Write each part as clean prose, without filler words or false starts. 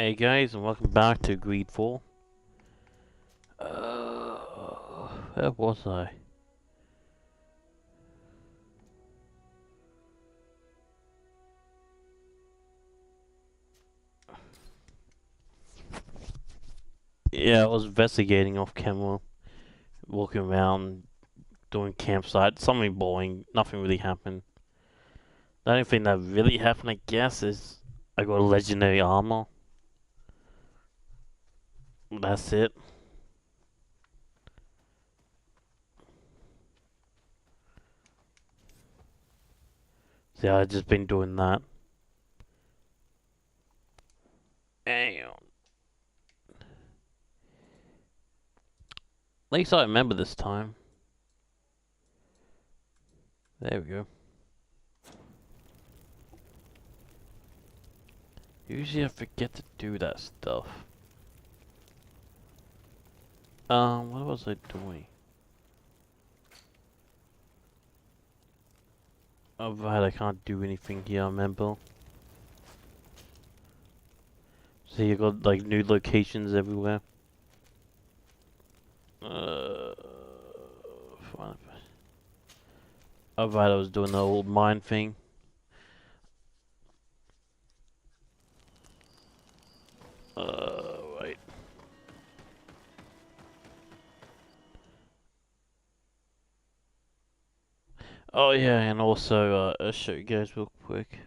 Hey guys, and welcome back to Greedfall. Where was I? Yeah, I was investigating off camera, walking around, doing campsite, something boring, nothing really happened. The only thing that really happened, I guess, is I got a legendary armor. That's it. So yeah, I've just been doing that. Damn. At least I remember this time. There we go. Usually I forget to do that stuff. What was I doing? Oh right, I can't do anything here, I remember. So you got like new locations everywhere. Fine. Oh right, I was doing the old mine thing. Right. Oh yeah, and also I'll show you guys real quick.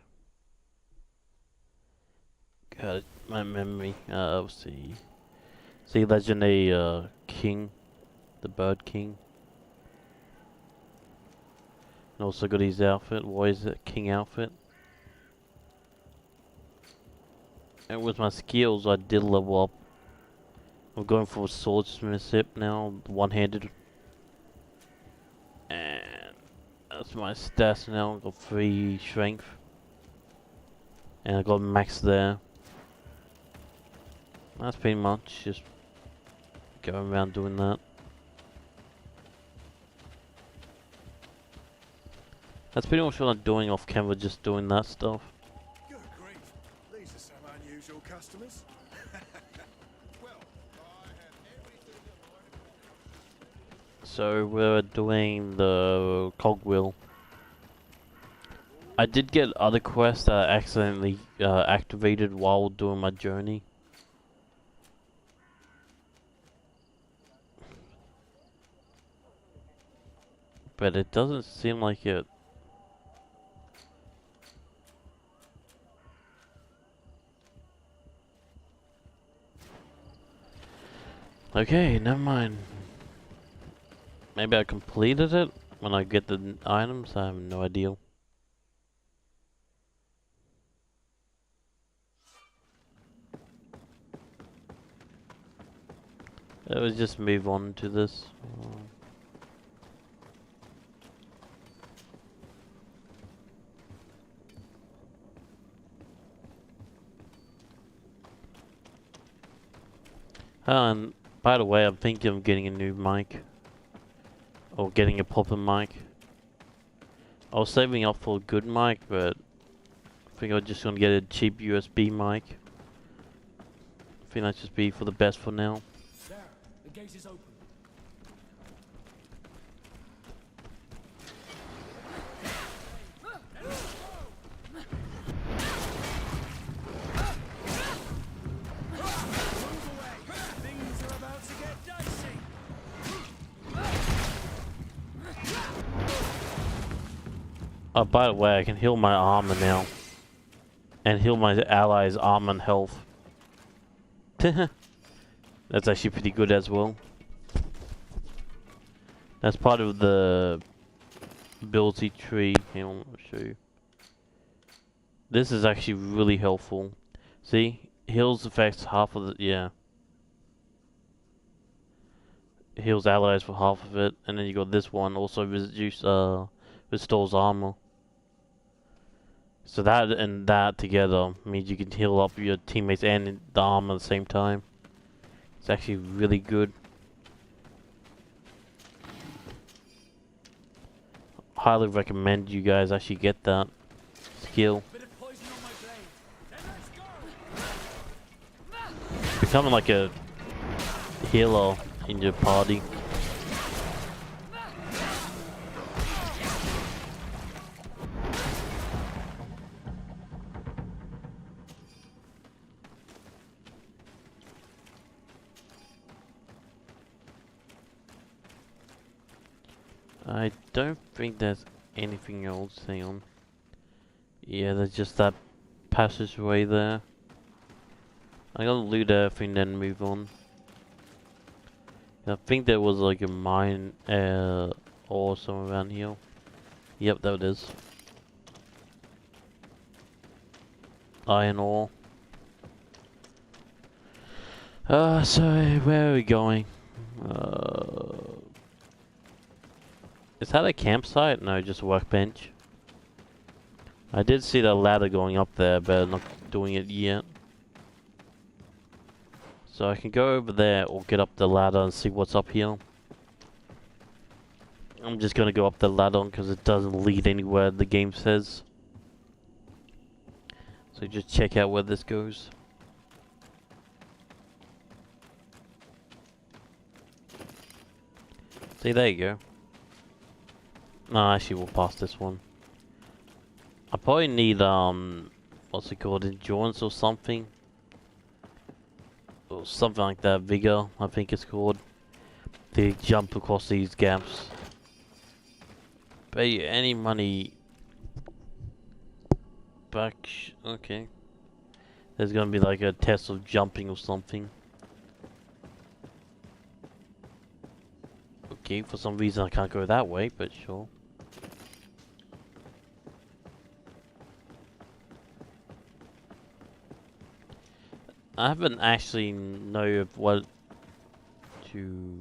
God, my memory. Let's see. See, legendary king, the bird king. And also got his outfit. Why is it king outfit? And with my skills, I did level up. I'm going for a swordsmithship now, one-handed. And that's my stats now. Got 3 strength. And I got max there. That's pretty much just going around doing that. That's pretty much what I'm doing off camera, just doing that stuff. Good grief, these are some unusual customers. So we're doing the cogwheel. I did get other quests that I accidentally activated while doing my journey. But it doesn't seem like it. Okay, never mind. Maybe I completed it when I get the items, I have no idea. Let's just move on to this. And by the way, I'm thinking of getting a new mic. Or getting a proper mic. I was saving up for a good mic, but I think I'm just gonna get a cheap USB mic. I think that's just be for the best for now. There, the gate is open. Things are about to get dicey. Oh, by the way, I can heal my armor now. And heal my allies' armor and health. That's actually pretty good as well. That's part of the ability tree. Hang on, I'll show you. This is actually really helpful. See? Heals affects half of the... yeah. Heals allies for half of it. And then you got this one. Also restores armor. So that and that together means you can heal up your teammates and the armor at the same time. It's actually really good. Highly recommend you guys actually get that skill. Bit of poison on my blade. Then let's go. becoming like a healer in your party. I don't think there's anything else. Hang on. Yeah, there's just that passageway there. I'm gonna loot everything then move on. I think there was like a mine or somewhere around here. Yep, there it is. Iron ore. So where are we going? Is that a campsite? No, just a workbench. I did see the ladder going up there, but I'm not doing it yet. So I can go over there or get up the ladder and see what's up here. I'm just gonna go up the ladder because it doesn't lead anywhere the game says. So just check out where this goes. See, there you go. No, actually we'll pass this one. I probably need, what's it called, endurance or something? Or something like that, vigor, I think it's called. To jump across these gaps. Pay any money back, okay. There's gonna be like a test of jumping or something. Okay, for some reason I can't go that way, but sure. I haven't actually know of what to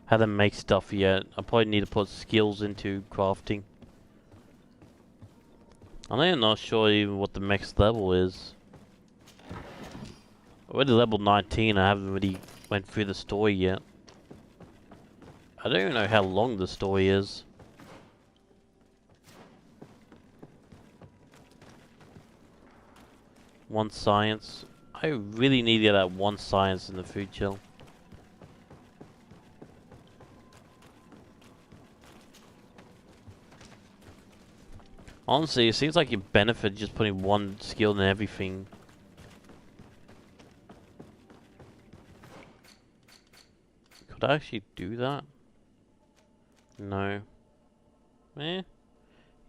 how to make stuff yet. I probably need to put skills into crafting. I'm not sure even what the next level is. Already level 19, I haven't really went through the story yet. I don't even know how long the story is. One science. I really need to get that one science in the future. Honestly, it seems like you benefit just putting one skill in everything. Could I actually do that? No. Eh?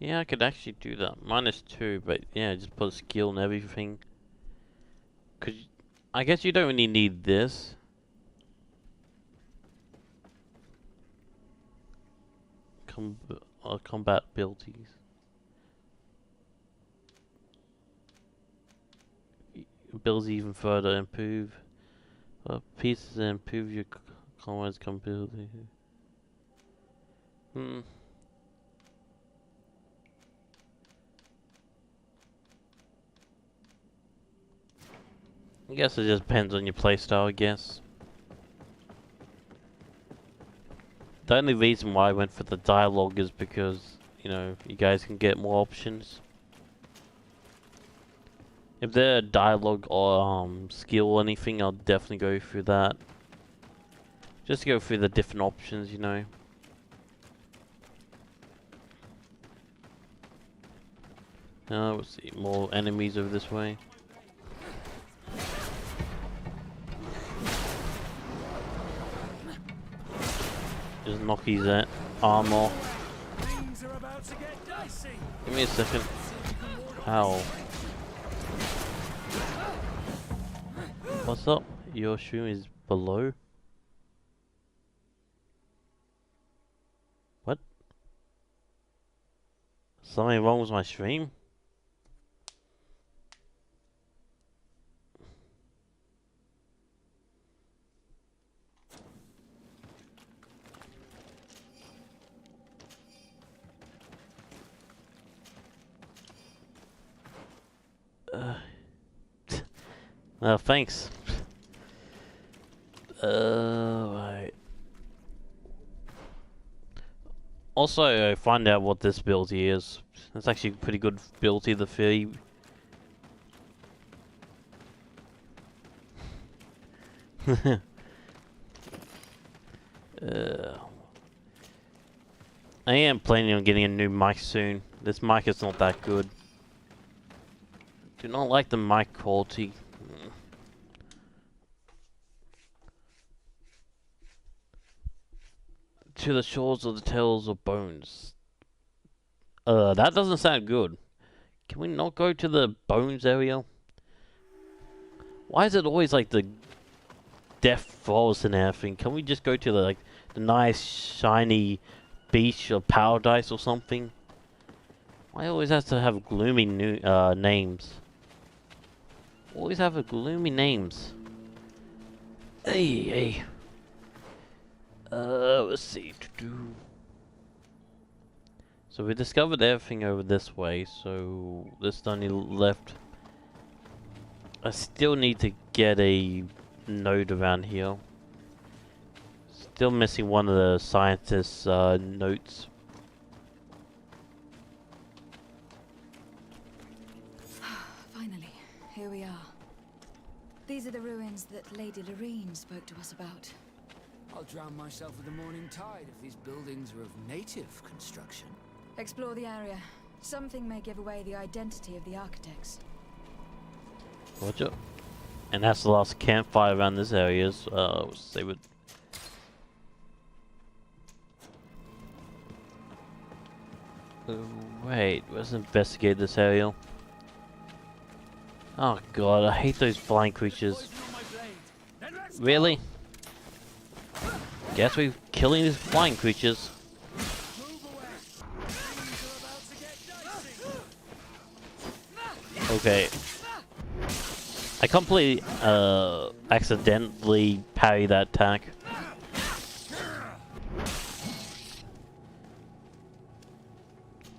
Yeah, I could actually do that. -2, but yeah, just put a skill in everything. I guess you don't really need this. Combat abilities. Abilities even further improve. Pieces that improve your combat's ability. I guess it just depends on your playstyle, I guess. The only reason why I went for the dialogue is because, you know, you guys can get more options. If they're dialogue or skill or anything, I'll definitely go through that. Just to go through the different options, you know. Now we'll see more enemies over this way. Just knock his arm off. Give me a second. Ow. What's up? Your stream is below? What? Something wrong with my stream? Thanks. Right. Also, find out what this ability is. It's actually a pretty good ability, the fairy. I am planning on getting a new mic soon. This mic is not that good. Do not like the mic quality. To the shores of the tails of bones. That doesn't sound good. Can we not go to the bones area? Why is it always like the death forest and everything? Can we just go to the the nice shiny beach or paradise or something? Why always has to have gloomy names? Always have a gloomy names. Hey. Let's see. So we discovered everything over this way, so this only left. I still need to get a node around here. Still missing one of the scientist's notes. Finally, here we are. These are the ruins that Lady Lorene spoke to us about. I'll drown myself with the morning tide if these buildings are of native construction. Explore the area. Something may give away the identity of the architects. Roger. And that's the last campfire around this area. Say with. Wait, let's investigate this area. Oh god, I hate those flying creatures. Really? Guess we're killing these flying creatures. Okay. I completely accidentally parry that attack.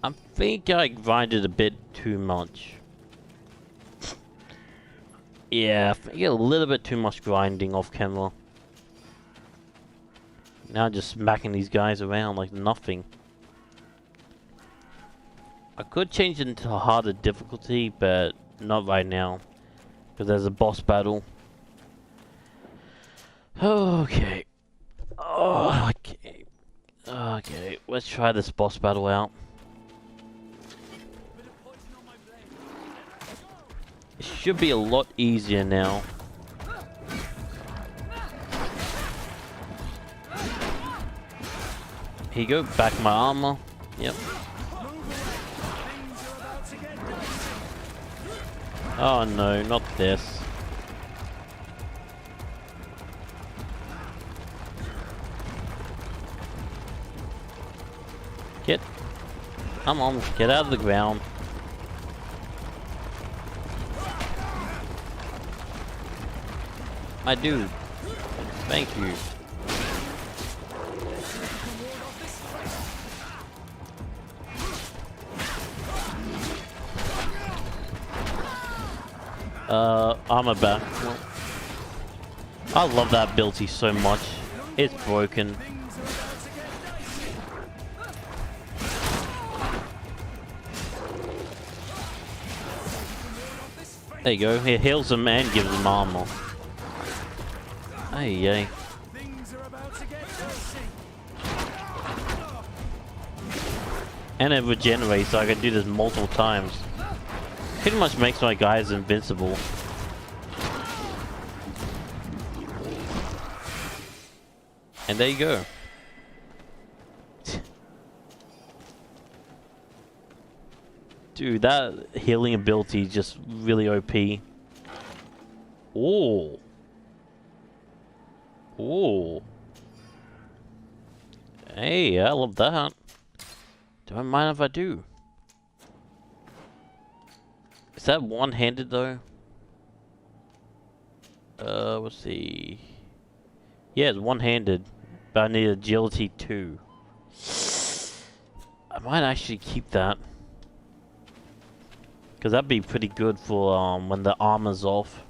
I think I grinded a bit too much. Yeah, I think a little bit too much grinding off camera. Now just smacking these guys around like nothing. I could change it into a harder difficulty, but not right now. Because there's a boss battle. Okay. Oh, okay. Okay, let's try this boss battle out. It should be a lot easier now. Here you go, back my armor. Yep. Oh no, not this. Come on, get out of the ground. I do. Thank you. Armor back. I love that ability so much. It's broken. There you go. It heals him and gives him armor. Hey, yay. And it regenerates, so I can do this multiple times. Pretty much makes my guys invincible. And there you go. Dude, that healing ability is just really OP. Oh. Oh. Hey, I love that. Don't mind if I do. Is that one-handed though? Let's see. Yeah, it's one-handed, but I need agility 2. I might actually keep that. Because that'd be pretty good for when the armor's off.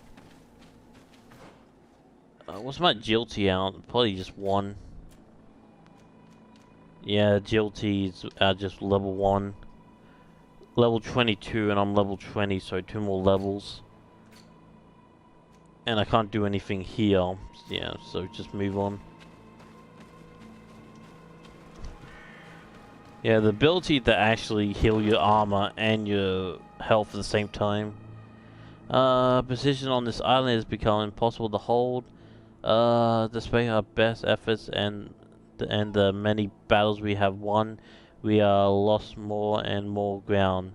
What's my agility out? Probably just 1. Yeah, agility is just level 1. Level 22 and I'm level 20, so 2 more levels. And I can't do anything here. Yeah, so just move on. Yeah, the ability to actually heal your armor and your health at the same time. Position on this island has become impossible to hold. Despite our best efforts and the many battles we have won, we are lost more and more ground.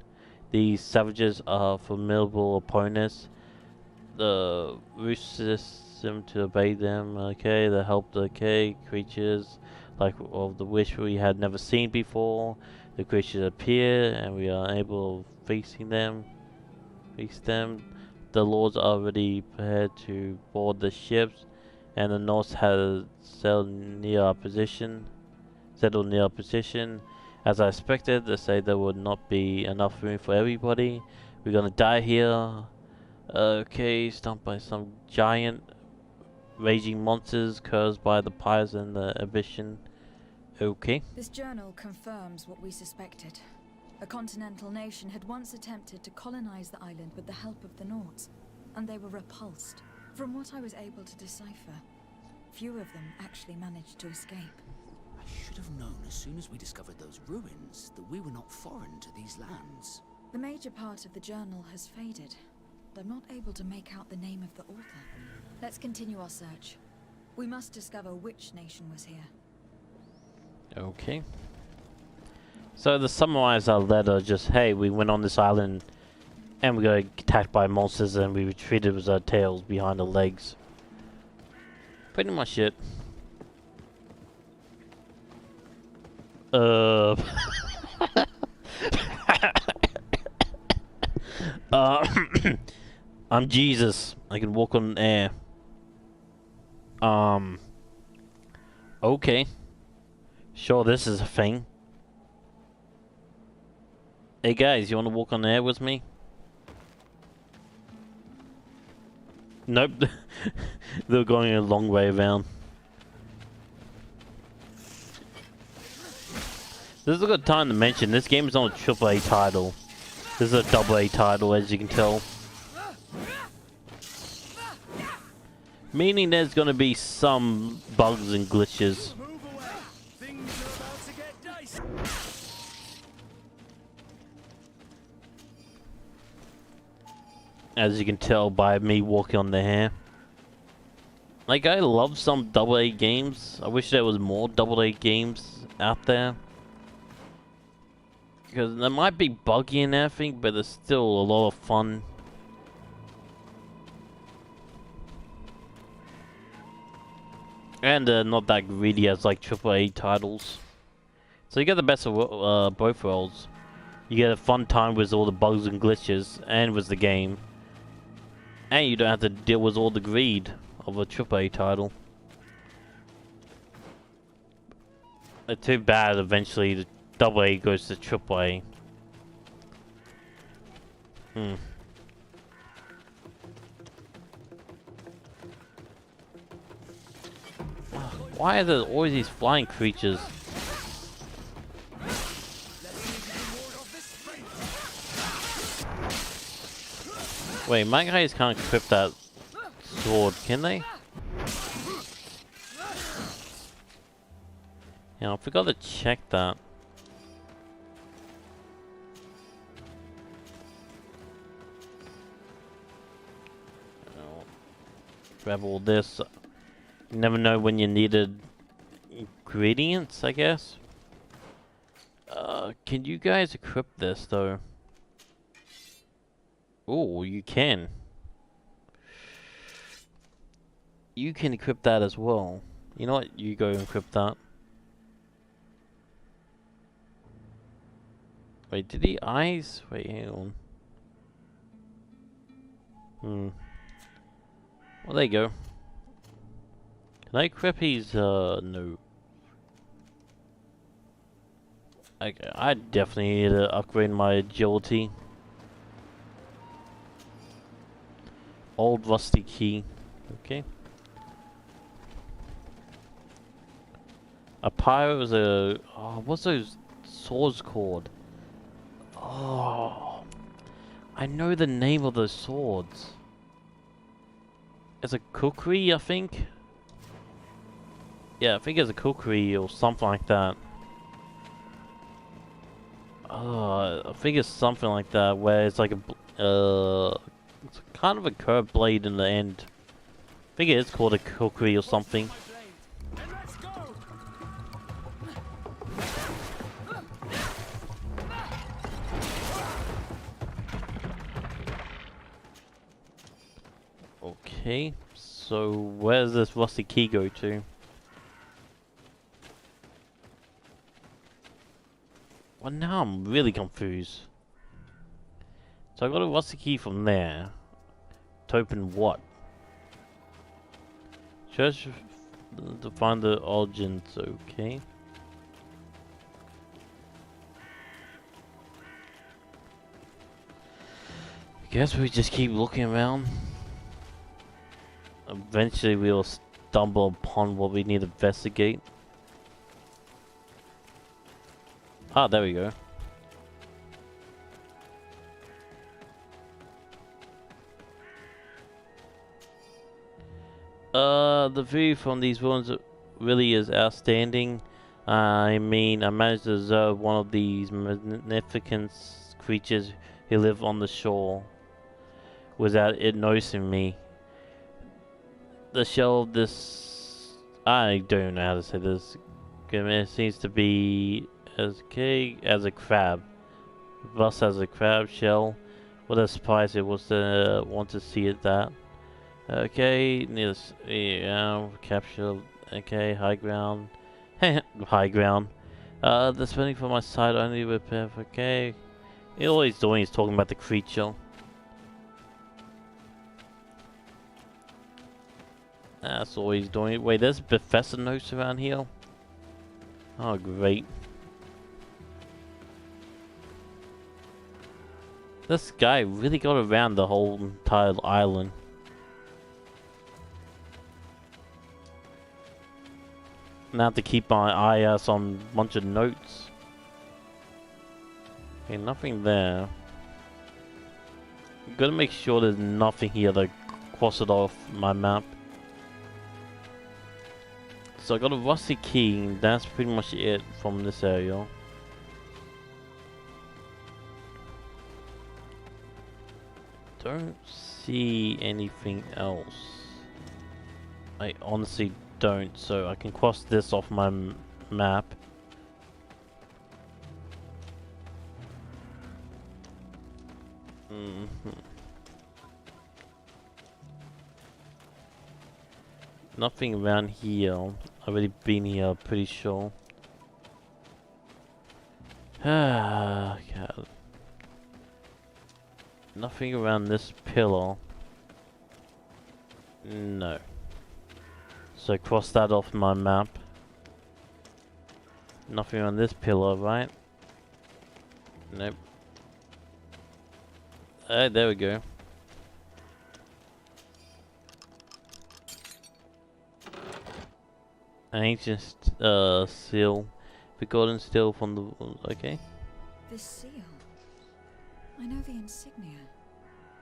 These savages are formidable opponents. The root system to obey them. Okay, the help the creatures like of the wish we had never seen before. The creatures appear, and we are able facing them. Face them. The lords are already prepared to board the ships, and the Norse has settled near our position. As I expected, they say there would not be enough room for everybody. We're gonna die here. Okay, stumped by some giant raging monsters caused by the pyres and the ambition. Okay. This journal confirms what we suspected. A continental nation had once attempted to colonize the island with the help of the Nords, and they were repulsed. From what I was able to decipher, few of them actually managed to escape. I should have known as soon as we discovered those ruins that we were not foreign to these lands. The major part of the journal has faded. I'm not able to make out the name of the author. Let's continue our search. We must discover which nation was here. Okay. So to summarize our letter, just hey, we went on this island and we got attacked by monsters and we retreated with our tails behind the legs. Pretty much it. I'm Jesus. I can walk on air. Okay. Sure, this is a thing. Hey guys, you want to walk on air with me? Nope. They're going a long way around. This is a good time to mention, this game is not a AAA title. This is a AA title, as you can tell. Meaning there's gonna be some bugs and glitches. Move away. Things are about to get dicey. As you can tell by me walking on the hair. Like, I love some AA games. I wish there was more AA games out there. Because they might be buggy and everything, but there's still a lot of fun. And not that greedy as like AAA titles. So you get the best of both worlds. You get a fun time with all the bugs and glitches, and with the game. And you don't have to deal with all the greed of a AAA title. It's too bad eventually the AA goes to AAA. Why are there always these flying creatures? Wait, my guys can't equip that sword, can they? Yeah, I forgot to check that. Grab all this. You never know when you needed ingredients, I guess. Can you guys equip this though? Oh, you can. You can equip that as well. You know what? You go and equip that. Wait, did he eyes? Wait, hang on. Well, there you go. Can I equip his, no. Okay, I definitely need to upgrade my agility. Old rusty key. Okay. A pyro is a... Oh, what's those swords called? Oh, I know the name of those swords. It's a cookery, I think. Yeah, I think it's a cookery or something like that. I think it's something like that where it's like it's kind of a curved blade in the end. I think it is called a cookery or something. Okay, so where does this rusty key go to? Well, now I'm really confused. So I got a rusty key from there. To open what? Search to find the origins, okay. I guess we just keep looking around. Eventually we'll stumble upon what we need to investigate. Ah, there we go. The view from these ruins really is outstanding. I mean, I managed to observe one of these magnificent creatures who live on the shore without it noticing me. The shell of this... I don't know how to say this. It seems to be as big as a crab. Thus as a crab shell. What a surprise it was to want to see it that. Okay, capture. Okay, high ground. High ground. The spending from my side only repair. Okay. All he's doing is talking about the creature. That's all he's doing. Wait, there's Professor notes around here? Oh, great. This guy really got around the whole entire island. Now I have to keep my eye out on a bunch of notes. Okay, nothing there. Gotta make sure there's nothing here to cross it off my map. So I got a rusty key, that's pretty much it from this area. Don't see anything else. I honestly don't, so I can cross this off my map. Nothing around here. I've already been here, pretty sure. Ah, God. Nothing around this pillar. No. So cross that off my map. Nothing on this pillar, right? Nope. There we go. An ancient seal. Forgotten still from the... okay. This seal. I know the insignia,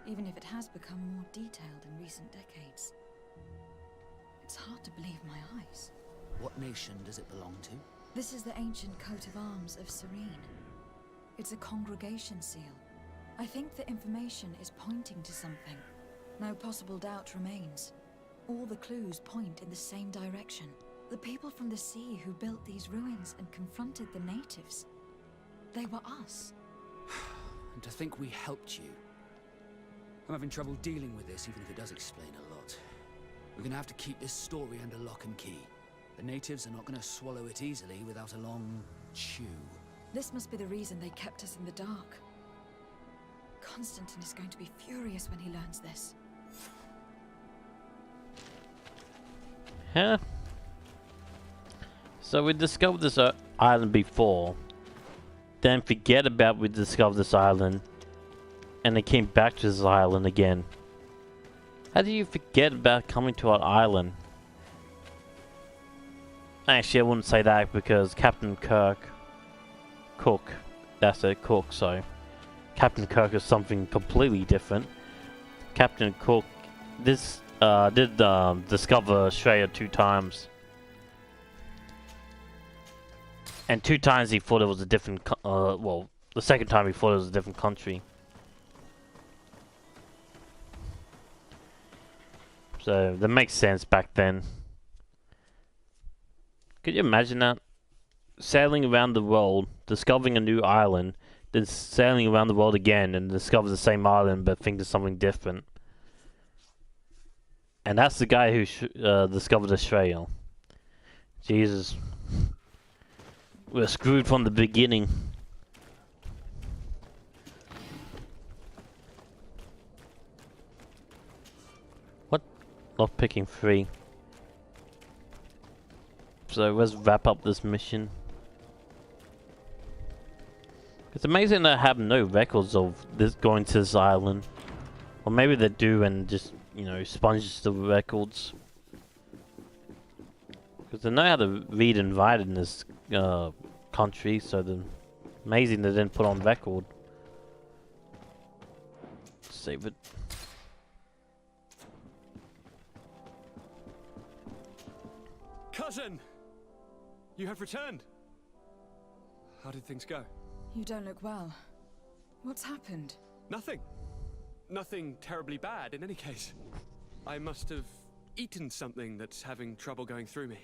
even if it has become more detailed in recent decades. It's hard to believe my eyes. What nation does it belong to? This is the ancient coat of arms of Serene. It's a congregation seal. I think the information is pointing to something. No possible doubt remains. All the clues point in the same direction. The people from the sea who built these ruins and confronted the natives. They were us. And to think we helped you. I'm having trouble dealing with this, even if it does explain a lot. We're gonna have to keep this story under lock and key. The natives are not gonna swallow it easily without a long chew. This must be the reason they kept us in the dark. Constantine is going to be furious when he learns this. Huh? So we discovered this island before. Then forget about we discovered this island. And they came back to this island again. How do you forget about coming to our island? Actually, I wouldn't say that because Captain Cook, that's it, Cook, sorry. Captain Kirk is something completely different. Captain Cook, this did discover Australia 2 times. And 2 times he thought it was a different, well, the second time he thought it was a different country. So, that makes sense back then. Could you imagine that? Sailing around the world, discovering a new island, then sailing around the world again and discover the same island but think of something different. And that's the guy who discovered Australia. Jesus. We're screwed from the beginning. What? Lockpicking 3. So let's wrap up this mission. It's amazing they have no records of this going to this island. Or maybe they do and just, you know, sponge the records. Because they know how to read and write in this country, so the amazing they didn't put on record. Save it. Cousin! You have returned. How did things go? You don't look well. What's happened? Nothing. Nothing terribly bad in any case. I must have eaten something that's having trouble going through me.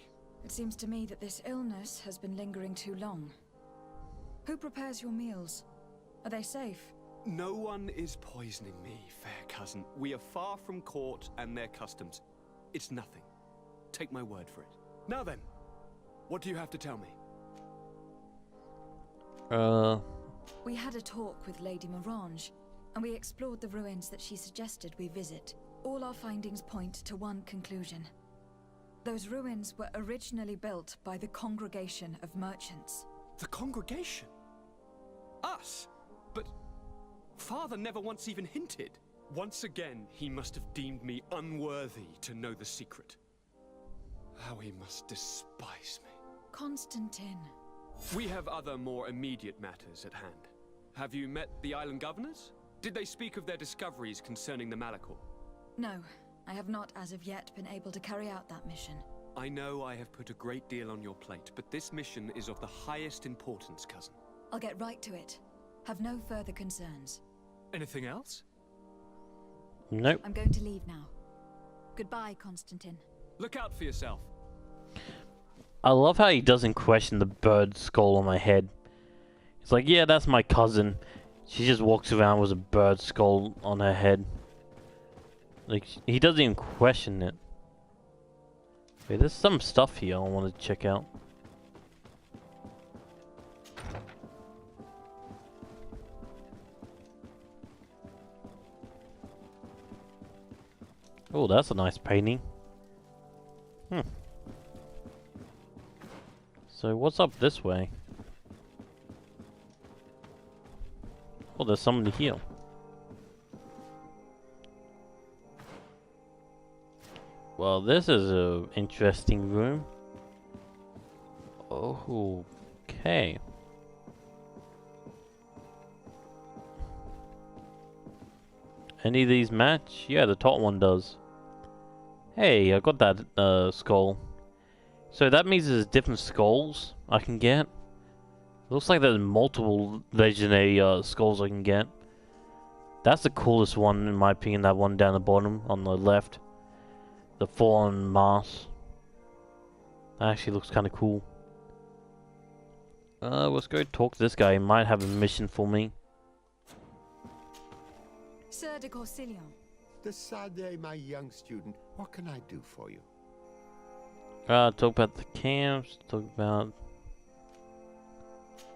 It seems to me that this illness has been lingering too long. Who prepares your meals? Are they safe? No one is poisoning me, fair cousin. We are far from court and their customs. It's nothing. Take my word for it. Now then, what do you have to tell me? We had a talk with Lady Morange, and we explored the ruins that she suggested we visit. All our findings point to one conclusion. Those ruins were originally built by the Congregation of Merchants. The congregation? Us? But Father never once even hinted. Once again, he must have deemed me unworthy to know the secret. How he must despise me. Constantine. We have other more immediate matters at hand. Have you met the island governors? Did they speak of their discoveries concerning the Malachor? No, I have not as of yet been able to carry out that mission. I know I have put a great deal on your plate, but this mission is of the highest importance, cousin. I'll get right to it. Have no further concerns. Anything else? Nope. I'm going to leave now. Goodbye, Constantine. Look out for yourself. I love how he doesn't question the bird skull on my head. It's like, yeah, that's my cousin. She just walks around with a bird skull on her head. Like, he doesn't even question it. Wait, there's some stuff here I want to check out. Oh, that's a nice painting. So what's up this way? Oh, there's somebody here. Well, this is a interesting room. Oh, okay. Any of these match? Yeah, the top one does. Hey, I got that skull. So that means there's different skulls I can get. Looks like there's multiple legendary skulls I can get. That's the coolest one in my opinion, that one down the bottom on the left. The fallen mass. That actually looks kind of cool. Let's go talk to this guy. He might have a mission for me. Sir de Corsilion. Decidez, my young student, what can I do for you? Talk about the camps, talk about...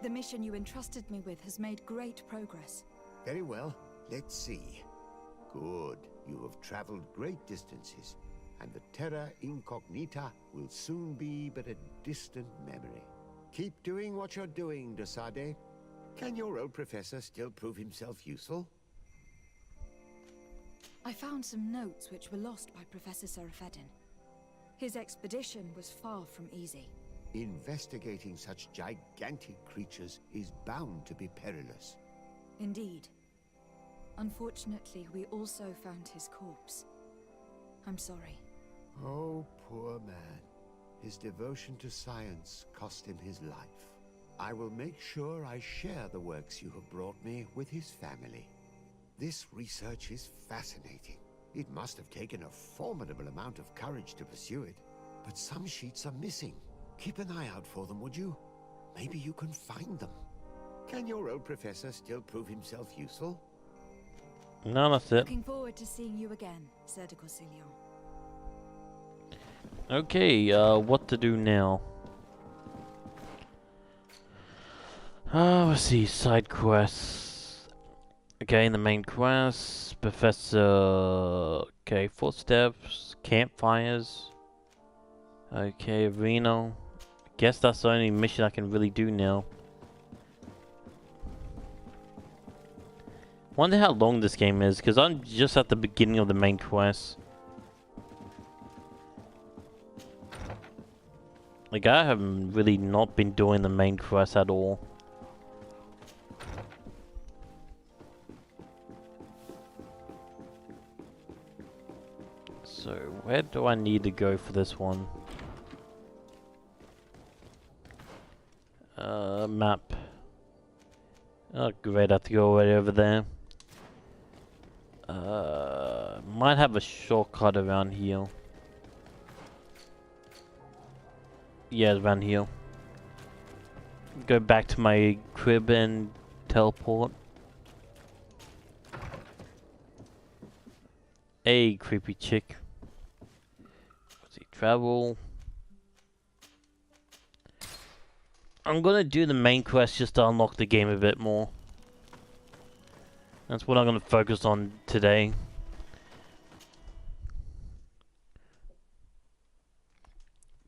The mission you entrusted me with has made great progress. Very well, let's see. Good, you have traveled great distances, and the Terra Incognita will soon be but a distant memory. Keep doing what you're doing, de Sade. Can your old professor still prove himself useful? I found some notes which were lost by Professor Serafedin. His expedition was far from easy. Investigating such gigantic creatures is bound to be perilous. Indeed. Unfortunately, we also found his corpse. I'm sorry. Oh, poor man. His devotion to science cost him his life. I will make sure I share the works you have brought me with his family. This research is fascinating. It must have taken a formidable amount of courage to pursue it. But some sheets are missing. Keep an eye out for them, would you? Maybe you can find them. Can your old professor still prove himself useful? No, that's it. Looking forward to seeing you again, Sir de Corsilio. Okay, what to do now? Let's see, side quests. Okay, the main quest, Professor... Okay, footsteps, campfires. Okay, Reno. Guess that's the only mission I can really do now. Wonder how long this game is, because I'm just at the beginning of the main quest. Like, I haven't really not been doing the main quest at all. So, where do I need to go for this one? Map. Oh, great, I have to go right over there. Might have a shortcut around here. Yeah, around here. Go back to my crib and teleport. Hey, creepy chick. Let's see, travel. I'm gonna do the main quest just to unlock the game a bit more. That's what I'm gonna focus on today.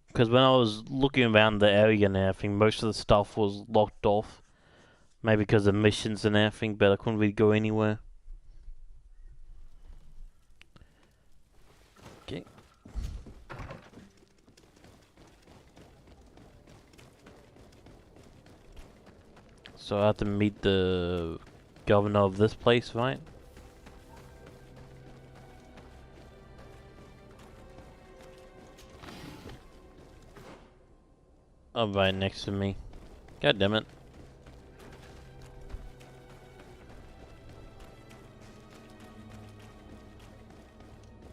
Because when I was looking around the area and everything, most of the stuff was locked off. Maybe because of missions and everything, but I couldn't really go anywhere. Okay. So I have to meet the governor of this place, right? Oh, right next to me. God damn it.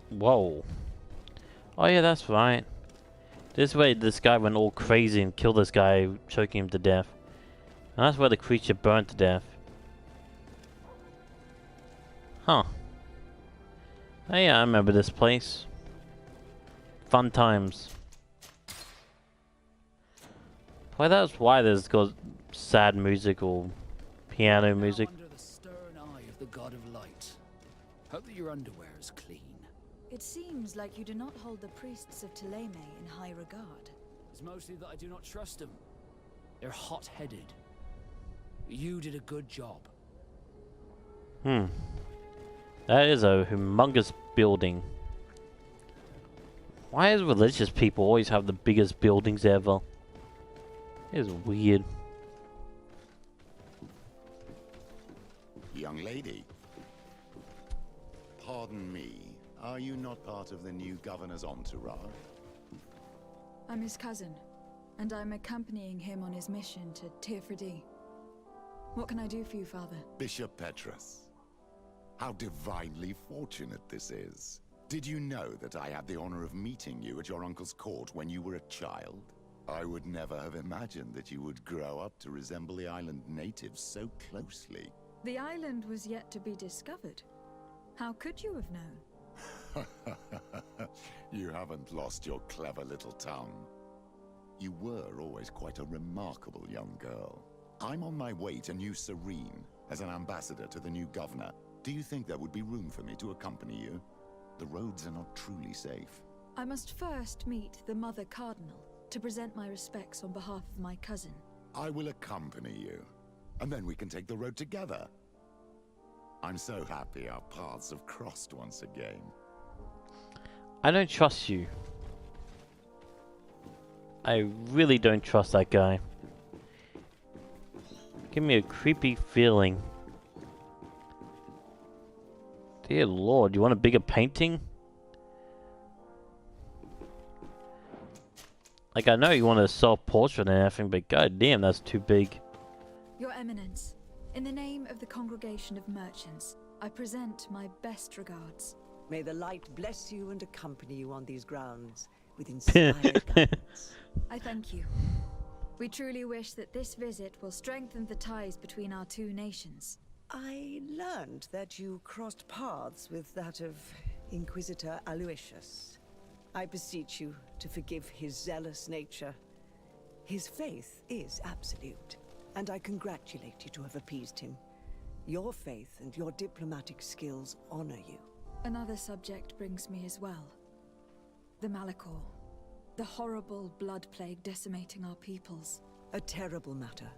Whoa. Oh yeah, that's right. This way this guy went all crazy and killed this guy, choking him to death. And that's where the creature burned to death. Huh. Oh yeah, I remember this place. Fun times. Well, that's why there's got sad music or piano music. Now under the stern eye of the god of light. Hope that your underwear is clean. It seems like you do not hold the priests of Thélème in high regard. It's mostly that I do not trust them. They're hot-headed. You did a good job. That is a humongous building. Why does religious people always have the biggest buildings ever? It is weird. Young lady. Pardon me. Are you not part of the new governor's entourage? I'm his cousin, and I'm accompanying him on his mission to Tirfredi. What can I do for you, Father? Bishop Petrus. How divinely fortunate this is. Did you know that I had the honor of meeting you at your uncle's court when you were a child? I would never have imagined that you would grow up to resemble the island natives so closely. The island was yet to be discovered. How could you have known? You haven't lost your clever little tongue. You were always quite a remarkable young girl. I'm on my way to New Serene as an ambassador to the new governor. Do you think there would be room for me to accompany you? The roads are not truly safe. I must first meet the Mother Cardinal to present my respects on behalf of my cousin. I will accompany you, and then we can take the road together. I'm so happy our paths have crossed once again. I don't trust you. I really don't trust that guy. Give me a creepy feeling. Dear Lord, you want a bigger painting? Like, I know you want a self-portrait and everything, but god damn, that's too big. Your Eminence, in the name of the Congregation of Merchants, I present my best regards. May the light bless you and accompany you on these grounds with inspired guidance. I thank you. We truly wish that this visit will strengthen the ties between our two nations. I learned that you crossed paths with that of Inquisitor Aloysius. I beseech you to forgive his zealous nature. His faith is absolute, and I congratulate you to have appeased him. Your faith and your diplomatic skills honor you. Another subject brings me as well. The Malachor. The horrible blood plague decimating our peoples. A terrible matter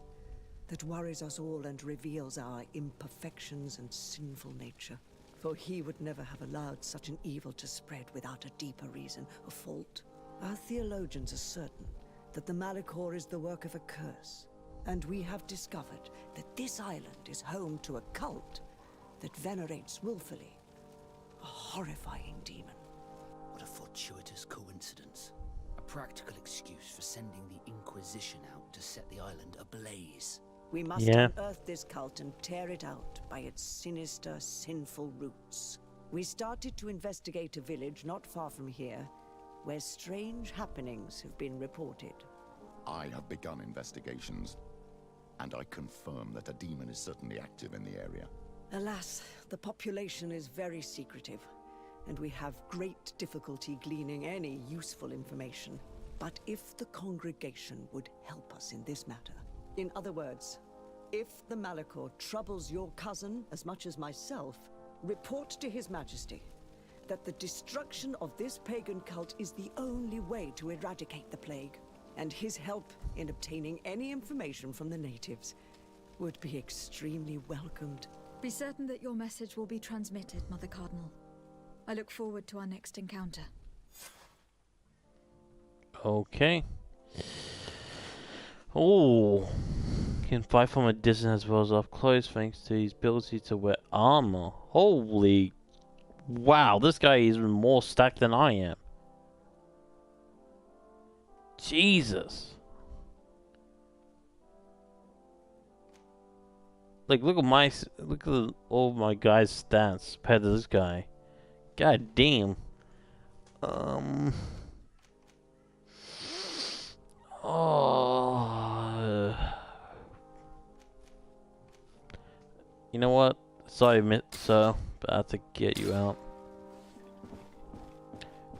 that worries us all and reveals our imperfections and sinful nature. For he would never have allowed such an evil to spread without a deeper reason, a fault. Our theologians are certain that the Malachor is the work of a curse, and we have discovered that this island is home to a cult that venerates willfully a horrifying demon. What a fortuitous coincidence. A practical excuse for sending the Inquisition out to set the island ablaze. We must Yeah. unearth this cult and tear it out by its sinister, sinful roots. We started to investigate a village not far from here, where strange happenings have been reported. I have begun investigations, and I confirm that a demon is certainly active in the area. Alas, the population is very secretive, and we have great difficulty gleaning any useful information. But if the congregation would help us in this matter, in other words, if the Malachor troubles your cousin as much as myself, report to His Majesty that the destruction of this pagan cult is the only way to eradicate the plague, and his help in obtaining any information from the natives would be extremely welcomed. Be certain that your message will be transmitted, Mother Cardinal. I look forward to our next encounter. Okay. Oh, can fight from a distance as well as up close thanks to his ability to wear armor. Holy, wow, this guy is even more stacked than I am. Jesus. Like, look at all my guys' stats compared to this guy. God damn. Oh. You know what? Sorry, sir, but I have to get you out.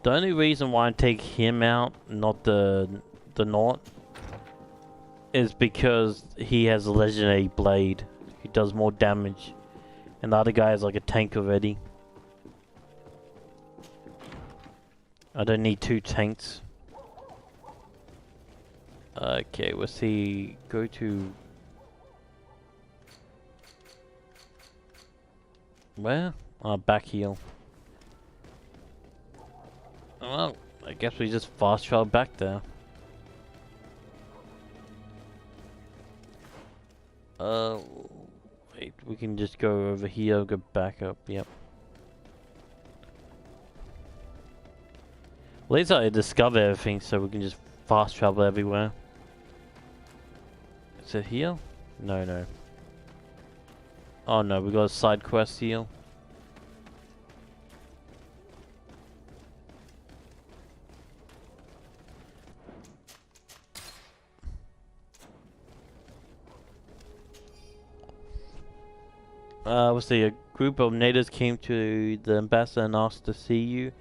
The only reason why I take him out, not the Nort, is because he has a legendary blade. He does more damage, and the other guy is like a tank already. I don't need two tanks. Okay, let's see. Go to where? Back heel. Well, I guess we just fast travel back there. Wait, we can just go over here, go back up, yep. At least I discovered everything so we can just fast travel everywhere. Is it here? No, no. Oh no, we got a side quest here. Let's see, a group of natives came to the ambassador and asked to see you.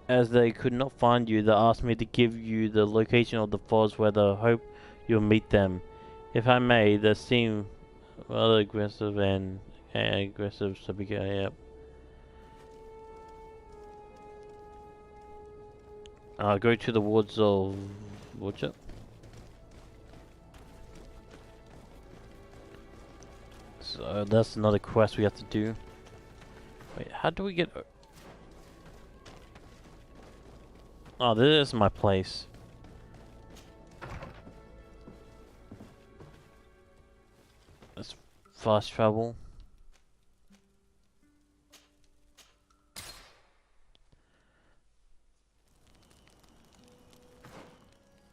As they could not find you, they asked me to give you the location of the forest where they hope you'll meet them. If I may, they seem rather aggressive and aggressive, so be yep. Go to the woods of Woodchuck. So that's another quest we have to do. Wait, how do we get... Oh, this is my place. Let's fast travel.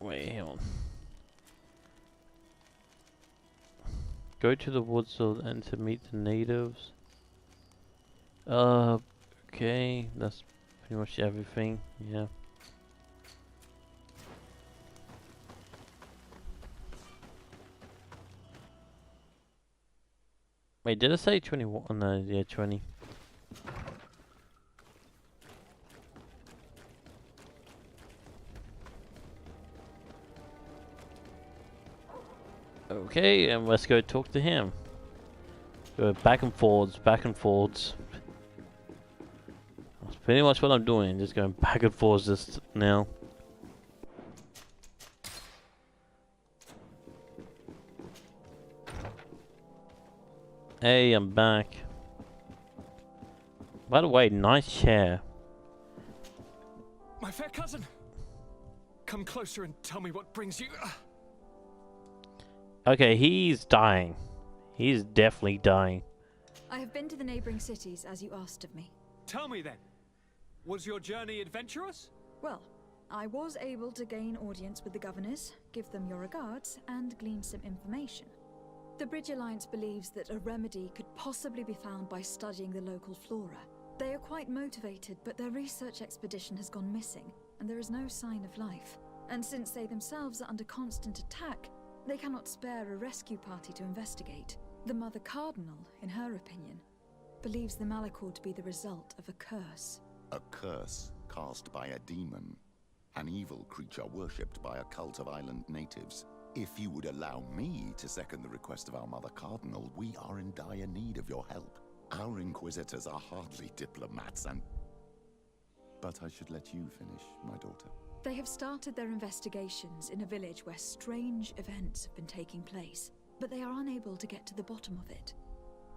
Wait, hang on. Go to the woods and to meet the natives. Okay, that's pretty much everything. Yeah. Wait, did I say 21? Oh, no, yeah, 20. Okay, and let's go talk to him. Go back and forwards, back and forwards. That's pretty much what I'm doing, just going back and forwards just now. Hey, I'm back. By the way, nice chair. My fair cousin! Come closer and tell me what brings you... Okay, he's dying. He's definitely dying. I have been to the neighboring cities as you asked of me. Tell me then, was your journey adventurous? Well, I was able to gain audience with the governors, give them your regards, and glean some information. The Bridge Alliance believes that a remedy could possibly be found by studying the local flora. They are quite motivated, but their research expedition has gone missing, and there is no sign of life. And since they themselves are under constant attack, they cannot spare a rescue party to investigate. The Mother Cardinal, in her opinion, believes the Malachor to be the result of a curse. A curse cast by a demon. An evil creature worshipped by a cult of island natives. If you would allow me to second the request of our Mother Cardinal, we are in dire need of your help. Our inquisitors are hardly diplomats and... But I should let you finish, my daughter. They have started their investigations in a village where strange events have been taking place, but they are unable to get to the bottom of it.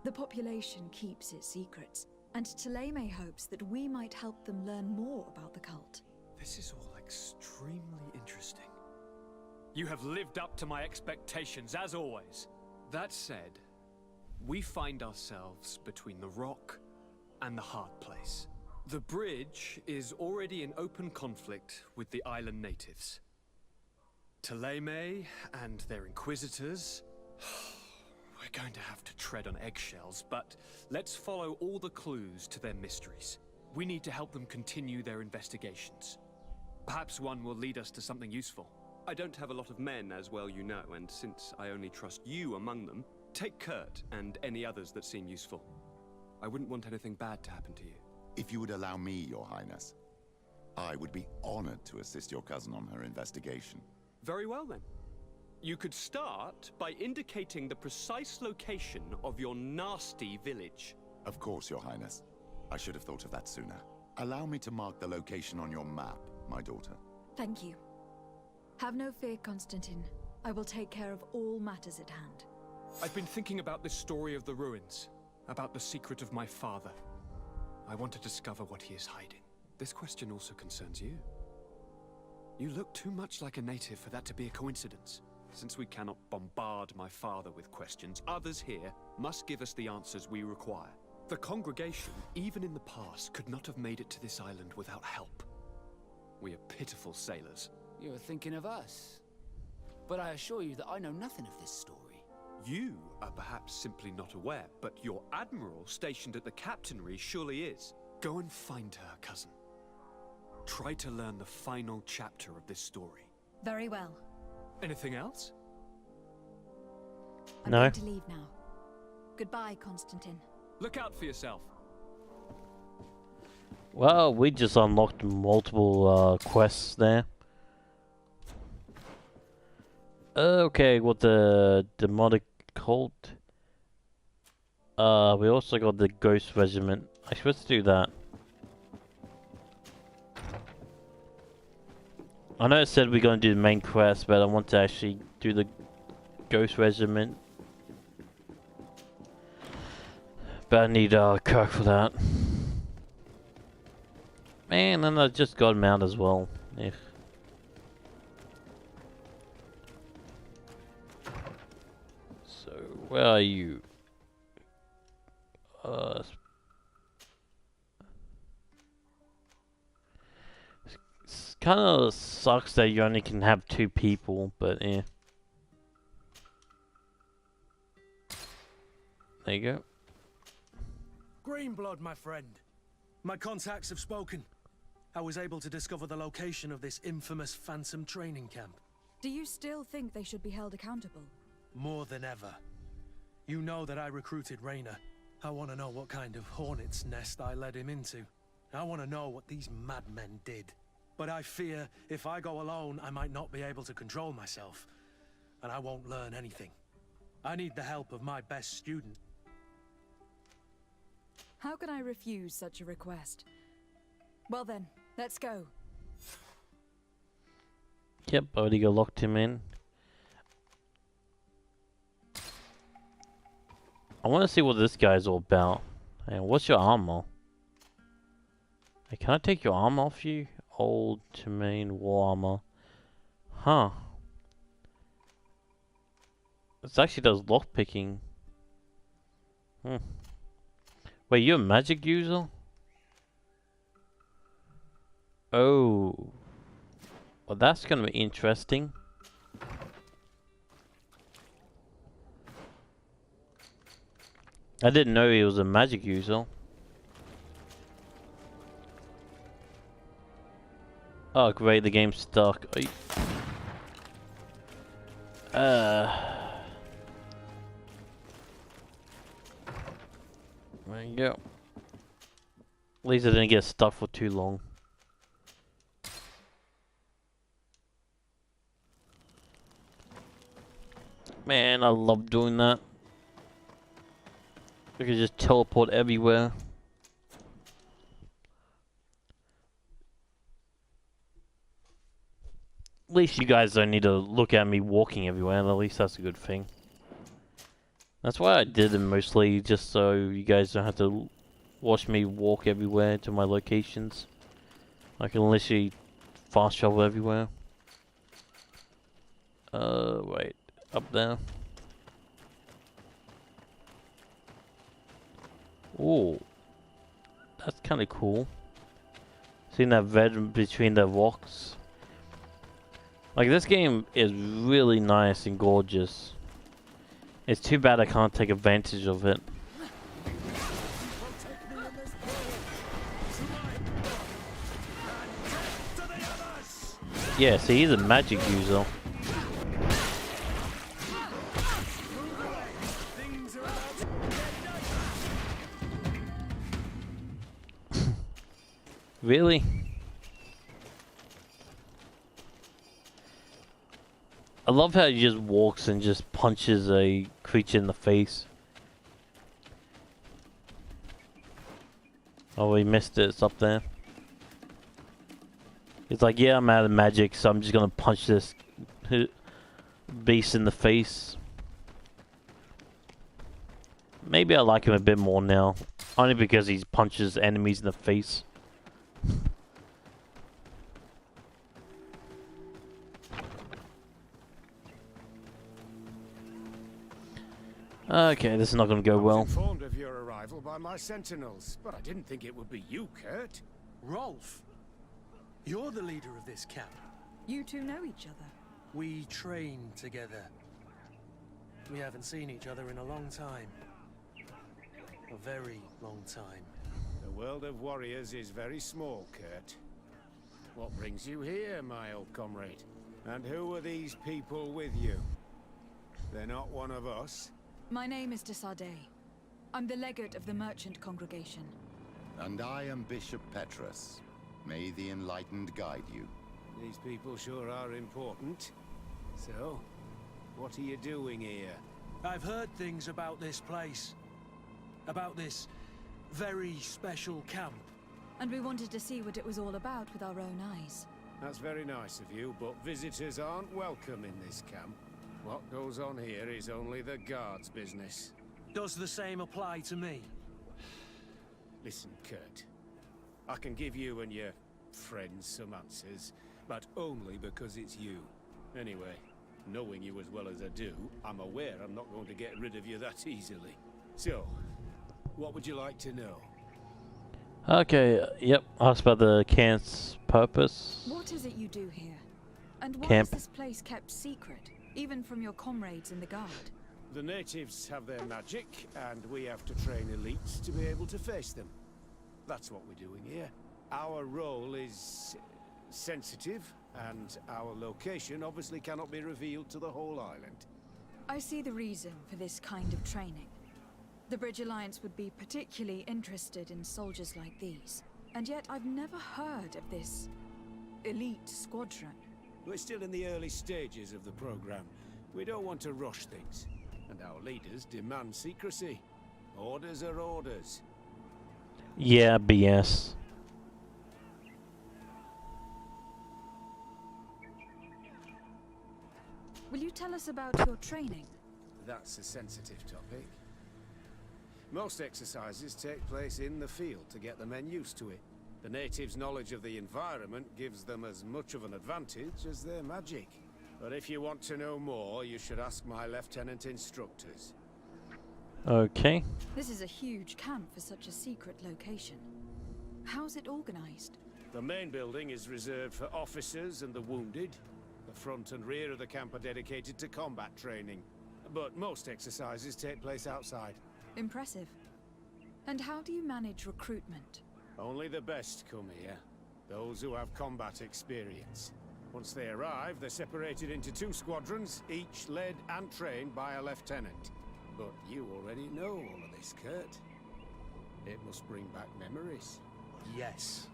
The population keeps its secrets, and Taleme hopes that we might help them learn more about the cult. This is all extremely interesting. You have lived up to my expectations, as always. That said, we find ourselves between the rock and the hard place. The bridge is already in open conflict with the island natives. Taleme and their inquisitors... We're going to have to tread on eggshells, but let's follow all the clues to their mysteries. We need to help them continue their investigations. Perhaps one will lead us to something useful. I don't have a lot of men, as well you know, and since I only trust you among them, take Kurt and any others that seem useful. I wouldn't want anything bad to happen to you. If you would allow me, Your Highness, I would be honored to assist your cousin on her investigation. Very well then. You could start by indicating the precise location of your nasty village. Of course, Your Highness. I should have thought of that sooner. Allow me to mark the location on your map, my daughter. Thank you. Have no fear, Constantine. I will take care of all matters at hand. I've been thinking about this story of the ruins, about the secret of my father. I want to discover what he is hiding. This question also concerns you. You look too much like a native for that to be a coincidence. Since we cannot bombard my father with questions, others here must give us the answers we require. The congregation, even in the past, could not have made it to this island without help. We are pitiful sailors. You were thinking of us. But I assure you that I know nothing of this story. You are perhaps simply not aware, but your admiral stationed at the captainry surely is. Go and find her, cousin. Try to learn the final chapter of this story. Very well. Anything else? I'm No. going to leave now. Goodbye, Constantine. Look out for yourself. Well, we just unlocked multiple quests there. Okay, what the demonic cult? We also got the ghost regiment. I supposed to do that. I know it said we're going to do the main quest, but I want to actually do the ghost regiment. But I need Kirk for that. Man, and I just got him out as well. If so, where are you? kind of sucks that you only can have 2 people, but yeah. There you go. Greenblood, my friend. My contacts have spoken. I was able to discover the location of this infamous Phantom training camp. Do you still think they should be held accountable? More than ever. You know that I recruited Raynor. I want to know what kind of hornet's nest I led him into. I want to know what these madmen did. But I fear if I go alone, I might not be able to control myself. And I won't learn anything. I need the help of my best student. How can I refuse such a request? Well then, let's go. Yep, already got locked him in. I want to see what this guy's all about. And what's your armor? Hey, can I take your armor off you? Old to main war armor. Huh. This actually does lockpicking. Wait, you're a magic user? Oh. Well, that's gonna be interesting. I didn't know he was a magic user. Oh great, the game's stuck. There you go. At least I didn't get stuck for too long. Man, I love doing that. I can just teleport everywhere. At least you guys don't need to look at me walking everywhere, and at least that's a good thing. That's why I did it mostly, just so you guys don't have to watch me walk everywhere to my locations. I can literally fast travel everywhere. Wait, up there. Ooh, that's kind of cool. Seeing that red between the rocks. Like, this game is really nice and gorgeous. It's too bad I can't take advantage of it. Yeah, see, he's a magic user. Really? I love how he just walks and just punches a creature in the face. Oh, we missed it. It's up there. It's like, yeah, I'm out of magic, so I'm just gonna punch this beast in the face. Maybe I like him a bit more now. Only because he punches enemies in the face. Okay, this is not going to go well. I was informed of your arrival by my sentinels, but I didn't think it would be you, Kurt. Rolf, you're the leader of this camp. You two know each other. We train together. We haven't seen each other in a long time. A very long time. The world of warriors is very small, Kurt. What brings you here, my old comrade? And who are these people with you? They're not one of us? My name is de Sardet. I'm the legate of the merchant congregation. And I am Bishop Petrus. May the enlightened guide you. These people sure are important. So, what are you doing here? I've heard things about this place. About this very special camp. And we wanted to see what it was all about with our own eyes. That's very nice of you, but visitors aren't welcome in this camp. What goes on here is only the guards' business. Does the same apply to me? Listen, Kurt. I can give you and your friends some answers, but only because it's you. Anyway, knowing you as well as I do, I'm aware I'm not going to get rid of you that easily. So, what would you like to know? Okay, yep. Asked about the camp's purpose. What is it you do here? And why Camp. is this place kept secret, even from your comrades in the guard? The natives have their magic, and we have to train elites to be able to face them. That's what we're doing here. Our role is sensitive, and our location obviously cannot be revealed to the whole island. I see the reason for this kind of training. The Bridge Alliance would be particularly interested in soldiers like these. And yet I've never heard of this elite squadron. We're still in the early stages of the program. We don't want to rush things. And our leaders demand secrecy. Orders are orders. Yeah, BS. Will you tell us about your training? That's a sensitive topic. Most exercises take place in the field to get the men used to it. The natives' knowledge of the environment gives them as much of an advantage as their magic. But if you want to know more, you should ask my lieutenant instructors. Okay. This is a huge camp for such a secret location. How's it organized? The main building is reserved for officers and the wounded. The front and rear of the camp are dedicated to combat training. But most exercises take place outside. Impressive. And how do you manage recruitment? Only the best come here. Those who have combat experience. Once they arrive, they're separated into 2 squadrons, each led and trained by a lieutenant. But you already know all of this, Kurt. It must bring back memories. Yes.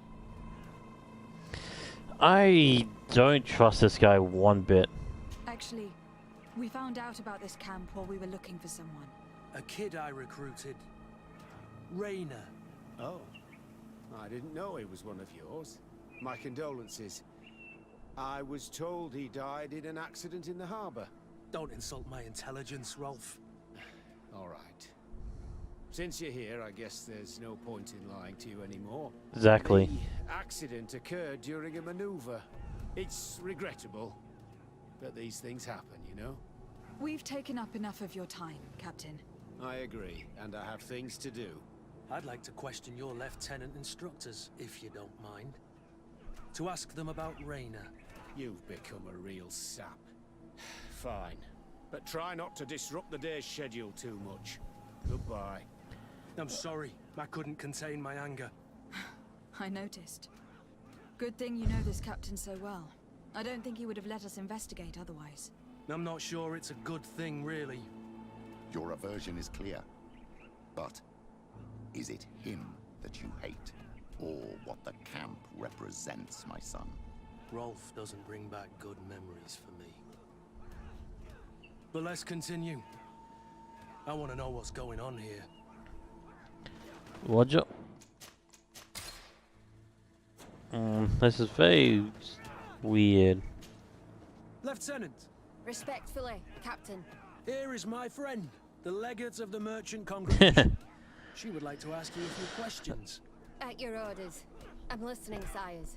I don't trust this guy one bit. Actually, we found out about this camp while we were looking for someone. A kid I recruited. Rainer. Oh. I didn't know he was one of yours. My condolences. I was told he died in an accident in the harbor. Don't insult my intelligence, Rolf. All right. Since you're here, I guess there's no point in lying to you anymore. Exactly. The accident occurred during a maneuver. It's regrettable, but these things happen, you know? We've taken up enough of your time, Captain. I agree, and I have things to do. I'd like to question your lieutenant instructors, if you don't mind. To ask them about Rainer. You've become a real sap. Fine. But try not to disrupt the day's schedule too much. Goodbye. I'm sorry. I couldn't contain my anger. I noticed. Good thing you know this captain so well. I don't think he would have let us investigate otherwise. I'm not sure it's a good thing, really. Your aversion is clear. But is it him that you hate? Or what the camp represents, my son? Rolf doesn't bring back good memories for me. But let's continue. I want to know what's going on here. Roger. This is very weird. Lieutenant, Respectfully, Captain. here is my friend, the legate of the merchant congregation. She would like to ask you a few questions. At your orders. I'm listening, sires.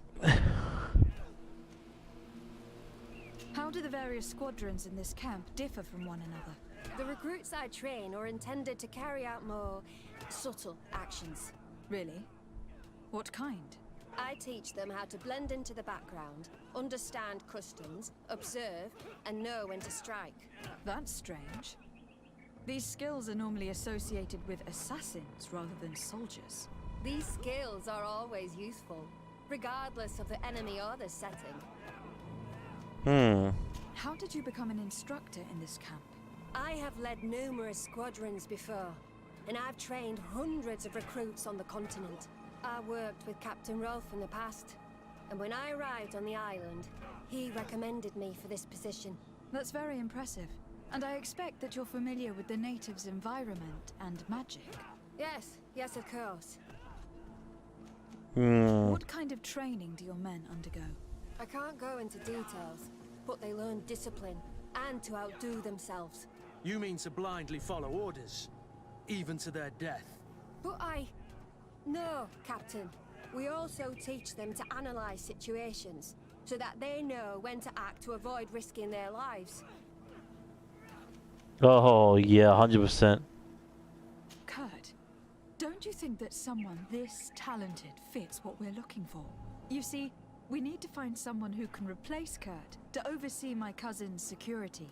How do the various squadrons in this camp differ from one another? The recruits I train are intended to carry out more subtle actions. Really? What kind? I teach them how to blend into the background, understand customs, observe, and know when to strike. That's strange. These skills are normally associated with assassins rather than soldiers. These skills are always useful, regardless of the enemy or the setting. How did you become an instructor in this camp? I have led numerous squadrons before, and I've trained hundreds of recruits on the continent. I worked with Captain Rolf in the past, and when I arrived on the island, he recommended me for this position. That's very impressive. And I expect that you're familiar with the natives' environment and magic. Yes, of course. What kind of training do your men undergo? I can't go into details, but they learn discipline and to outdo themselves. You mean to blindly follow orders, even to their death? But No, Captain. We also teach them to analyze situations, so that they know when to act to avoid risking their lives. Oh, yeah, 100%. Kurt, Don't you think that someone this talented fits what we're looking for? You see, we need to find someone who can replace Kurt to oversee my cousin's security.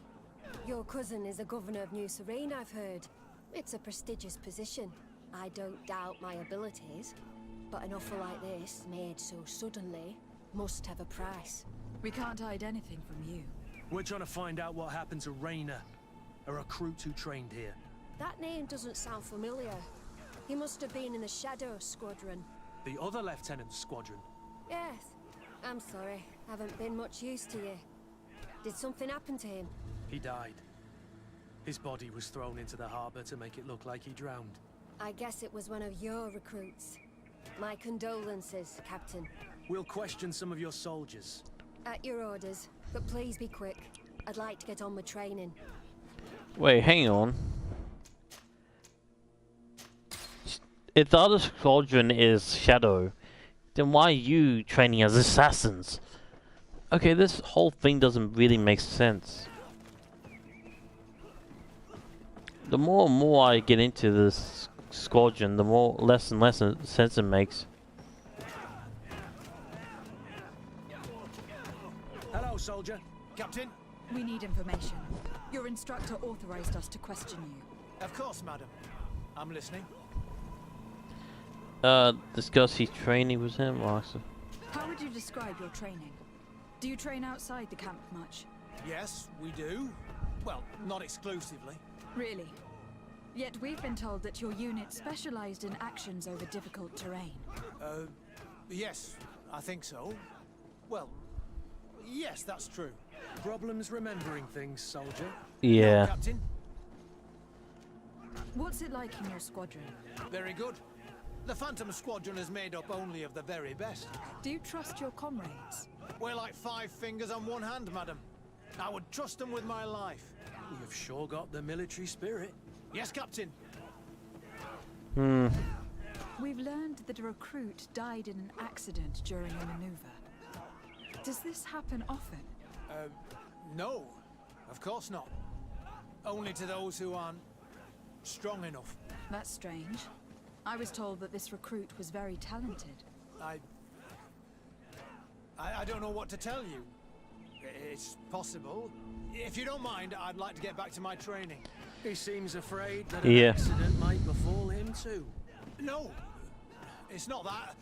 Your cousin is the governor of New Serene, I've heard. It's a prestigious position. I don't doubt my abilities, but an offer like this, made so suddenly, must have a price. We can't hide anything from you. We're trying to find out what happened to Rainer, a recruit who trained here. That name doesn't sound familiar. He must have been in the Shadow Squadron. The other lieutenant's squadron. Yes. I'm sorry. Haven't been much use to you. Did something happen to him? He died. His body was thrown into the harbor to make it look like he drowned. I guess it was one of your recruits. My condolences, Captain. We'll question some of your soldiers. At your orders, but please be quick. I'd like to get on with training. Wait, hang on. If the other squadron is Shadow, then why are you training as assassins? Okay, this whole thing doesn't really make sense. The more and more I get into this squadron, the less and less sense it makes. Hello, soldier. Captain? We need information. Your instructor authorized us to question you. Of course, madam. I'm listening. Discuss his training with him, Roxy. How would you describe your training? Do you train outside the camp much? Yes, we do. Well, not exclusively. Really? Yet we've been told that your unit specialized in actions over difficult terrain. Yes, I think so. Well, yes, that's true. Problems remembering things, soldier? Yeah. No, Captain. What's it like in your squadron? Very good. The Phantom Squadron is made up only of the very best. Do you trust your comrades? We're like 5 fingers on one hand, madam. I would trust them with my life. You've sure got the military spirit. Yes, Captain. We've learned that a recruit died in an accident during a maneuver. Does this happen often? No. Of course not. Only to those who aren't strong enough. That's strange. I was told that this recruit was very talented. I don't know what to tell you. It's possible. If you don't mind, I'd like to get back to my training. He seems afraid that an accident might befall him too. No, it's not that.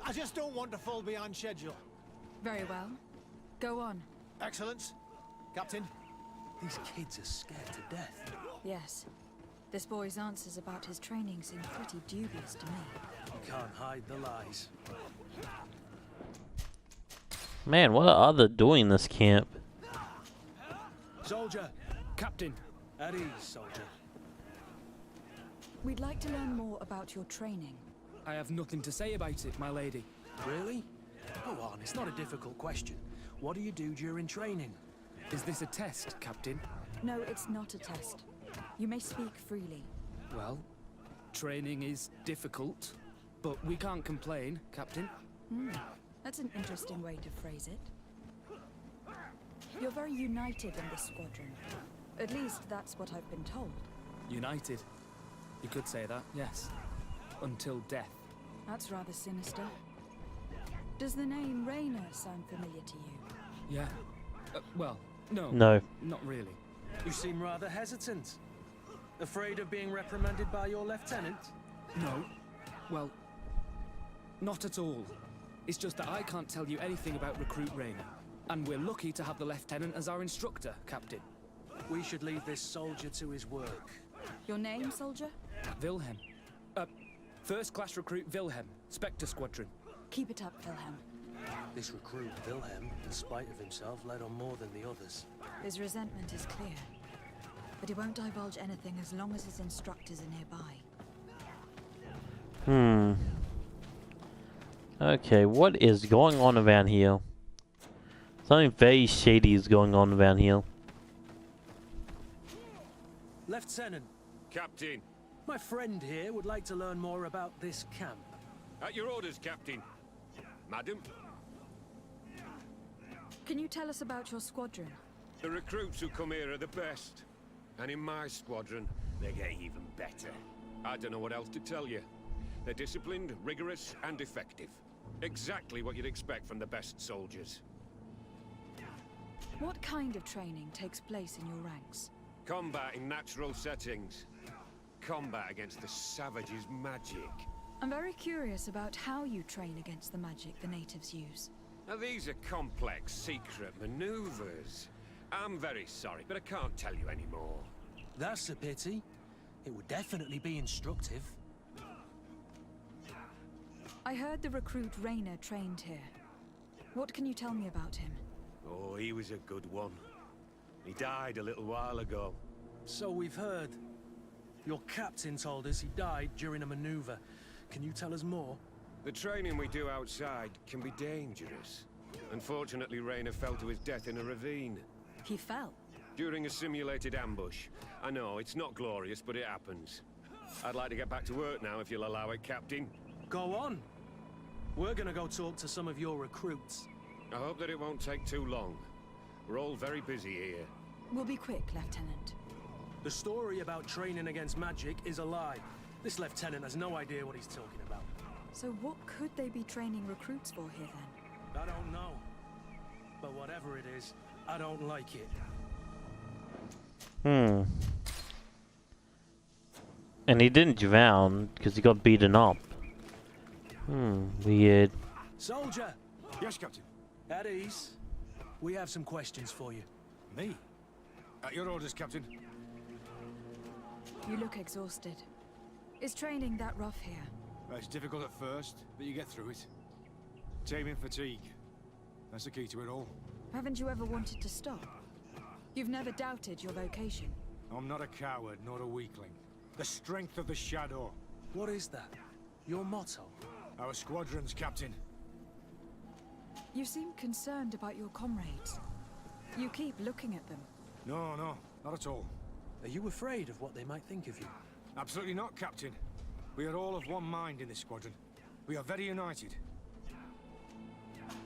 I just don't want to fall behind schedule. Very well. Go on. Excellence. Captain. These kids are scared to death. Yes. This boy's answers about his training seem pretty dubious to me. You can't hide the lies. Man, what are they doing in this camp? Soldier! Captain! At ease, soldier. We'd like to learn more about your training. I have nothing to say about it, my lady. Really? Go on, it's not a difficult question. What do you do during training? Is this a test, Captain? No, it's not a test. You may speak freely. Well, training is difficult, but we can't complain, Captain. That's an interesting way to phrase it. You're very united in this squadron. At least that's what I've been told. United. You could say that, yes. Until death. That's rather sinister. Does the name Rainer sound familiar to you? Yeah. Well, no. No. Not really. You seem rather hesitant. Afraid of being reprimanded by your lieutenant? No. Well, not at all. It's just that I can't tell you anything about Recruit Rainer. And we're lucky to have the lieutenant as our instructor, Captain. We should leave this soldier to his work. Your name, soldier? Wilhelm. First class recruit Wilhelm, Spectre Squadron. Keep it up, Wilhelm. This recruit, Wilhelm, in spite of himself, led on more than the others. His resentment is clear. But he won't divulge anything as long as his instructors are nearby. Okay, what is going on around here? Something very shady is going on around here. Lieutenant. Captain. My friend here would like to learn more about this camp. At your orders, Captain. Madam? Can you tell us about your squadron? The recruits who come here are the best. And in my squadron, they get even better. I don't know what else to tell you. They're disciplined, rigorous, and effective. Exactly what you'd expect from the best soldiers. What kind of training takes place in your ranks? Combat in natural settings. Combat against the savages' magic. I'm very curious about how you train against the magic the natives use. Now these are complex, secret maneuvers. I'm very sorry, but I can't tell you anymore. That's a pity. It would definitely be instructive. I heard the recruit Rainer trained here. What can you tell me about him? Oh, he was a good one. He died a little while ago. So we've heard. Your captain told us he died during a maneuver. Can you tell us more? The training we do outside can be dangerous. Unfortunately, Rainer fell to his death in a ravine. He fell? During a simulated ambush. I know, it's not glorious, but it happens. I'd like to get back to work now, if you'll allow it, Captain. Go on. We're gonna go talk to some of your recruits. I hope that it won't take too long. We're all very busy here. We'll be quick, Lieutenant. The story about training against magic is a lie. This lieutenant has no idea what he's talking about. So what could they be training recruits for here then? I don't know. But whatever it is, I don't like it. And he didn't drown because he got beaten up. Weird. Soldier! Yes, Captain. At ease. We have some questions for you. Me? At your orders, Captain. You look exhausted. Is training that rough here? Well, it's difficult at first, but you get through it. Taming fatigue. That's the key to it all. Haven't you ever wanted to stop? You've never doubted your vocation. I'm not a coward, nor a weakling. The strength of the Shadow. What is that? Your motto? Our squadron's captain. You seem concerned about your comrades. You keep looking at them. No, not at all. Are you afraid of what they might think of you? Absolutely not, Captain. We are all of one mind in this squadron. We are very united.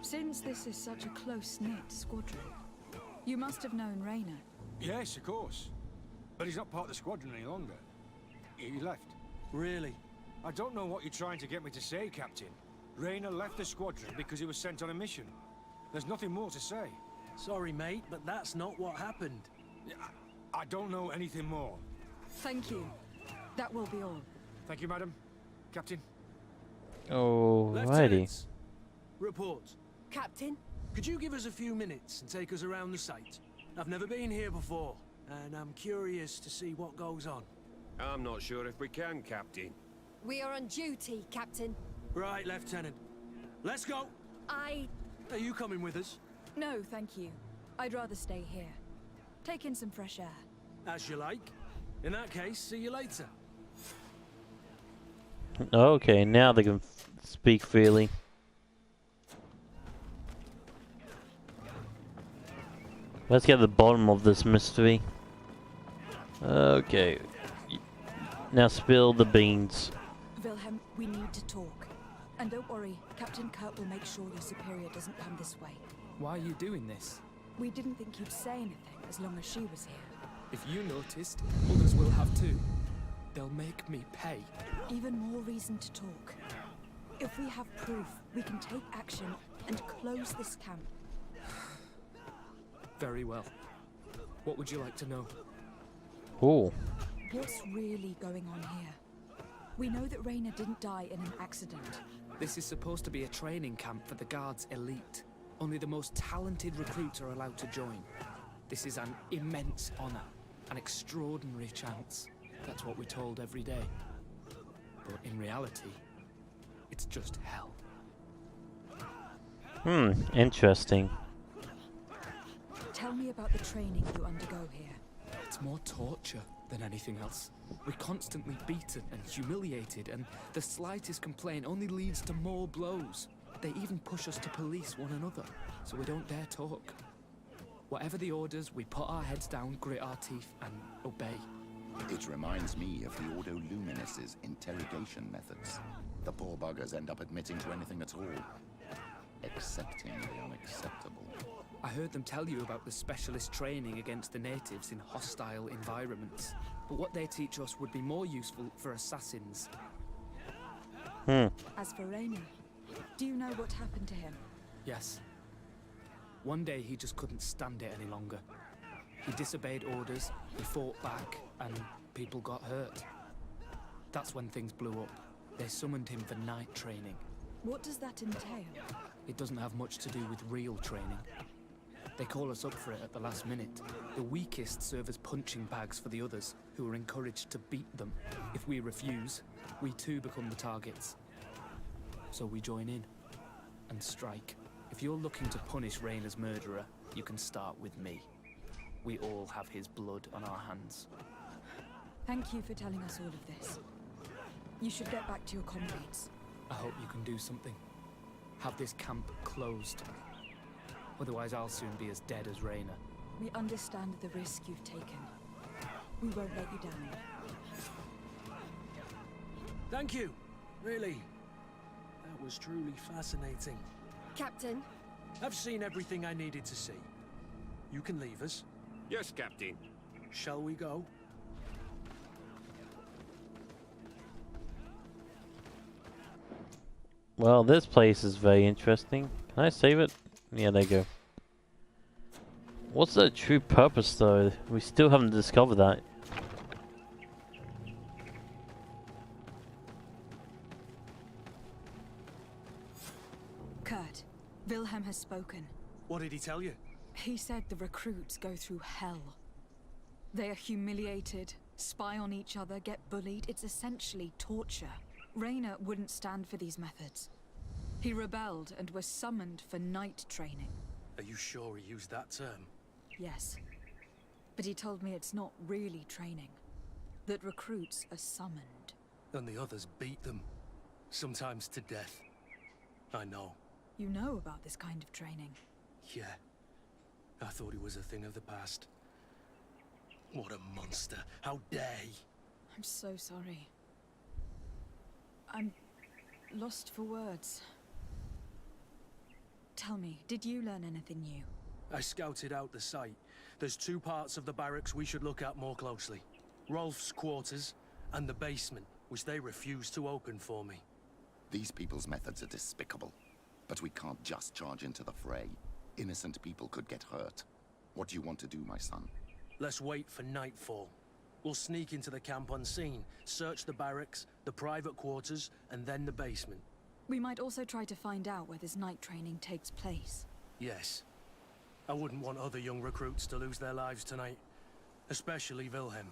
Since this is such a close-knit squadron, you must have known Rainer. Yes, of course. But he's not part of the squadron any longer. He left. Really? I don't know what you're trying to get me to say, Captain. Rainer left the squadron because he was sent on a mission. There's nothing more to say. Sorry, mate, but that's not what happened. I don't know anything more. Thank you. That will be all. Thank you, madam. Captain. Alrighty. Lieutenants, report. Captain? Could you give us a few minutes and take us around the site? I've never been here before, and I'm curious to see what goes on. I'm not sure if we can, Captain. We are on duty, Captain. Right, Lieutenant. Let's go! Are you coming with us? No, thank you. I'd rather stay here. Take in some fresh air. As you like. In that case, see you later. Okay, now they can speak freely. Let's get to the bottom of this mystery. Okay. Now spill the beans. Wilhelm, we need to talk. And don't worry, Captain Kurt will make sure your superior doesn't come this way. Why are you doing this? We didn't think you'd say anything as long as she was here. If you noticed, others will have too. They'll make me pay. Even more reason to talk. If we have proof, we can take action and close this camp. Very well. What would you like to know? Oh. What's really going on here? We know that Rainer didn't die in an accident. This is supposed to be a training camp for the Guard's elite. Only the most talented recruits are allowed to join. This is an immense honor, an extraordinary chance. That's what we're told every day. But in reality, it's just hell. Interesting. Tell me about the training you undergo here. It's more torture than anything else. We're constantly beaten and humiliated, and the slightest complaint only leads to more blows. They even push us to police one another, so we don't dare talk. Whatever the orders, we put our heads down, grit our teeth, and obey. It reminds me of the Ordo Luminis' interrogation methods. The poor buggers end up admitting to anything at all, accepting the unacceptable. I heard them tell you about the specialist training against the natives in hostile environments. but what they teach us would be more useful for assassins. As for Rainer, do you know what happened to him? Yes. One day he just couldn't stand it any longer. He disobeyed orders, he fought back, and people got hurt. That's when things blew up. They summoned him for night training. What does that entail? It doesn't have much to do with real training. They call us up for it at the last minute. The weakest serve as punching bags for the others, who are encouraged to beat them. If we refuse, we too become the targets. So we join in and strike. If you're looking to punish Rainer's murderer, you can start with me. We all have his blood on our hands. Thank you for telling us all of this. You should get back to your comrades. I hope you can do something. Have this camp closed. Otherwise I'll soon be as dead as Rainer. We understand the risk you've taken. We won't let you down. Thank you. Really. That was truly fascinating. Captain? I've seen everything I needed to see. You can leave us. Yes, Captain. Shall we go? Well, this place is very interesting. Can I save it? Yeah, there you go. What's the true purpose, though? We still haven't discovered that. Kurt, Wilhelm has spoken. What did he tell you? He said the recruits go through hell. They are humiliated, spy on each other, get bullied. It's essentially torture. Rainer wouldn't stand for these methods. He rebelled and was summoned for night training. Are you sure he used that term? Yes. But he told me it's not really training. That recruits are summoned. And the others beat them. Sometimes to death. I know. You know about this kind of training? Yeah. I thought it was a thing of the past. What a monster. How dare he? I'm so sorry. I'm lost for words. Tell me, did you learn anything new? I scouted out the site. There's two parts of the barracks we should look at more closely. Rolf's quarters and the basement, which they refused to open for me. These people's methods are despicable. But we can't just charge into the fray. Innocent people could get hurt. What do you want to do, my son? Let's wait for nightfall. We'll sneak into the camp unseen, search the barracks, the private quarters, and then the basement. We might also try to find out where this night training takes place. Yes. I wouldn't want other young recruits to lose their lives tonight. Especially Wilhelm.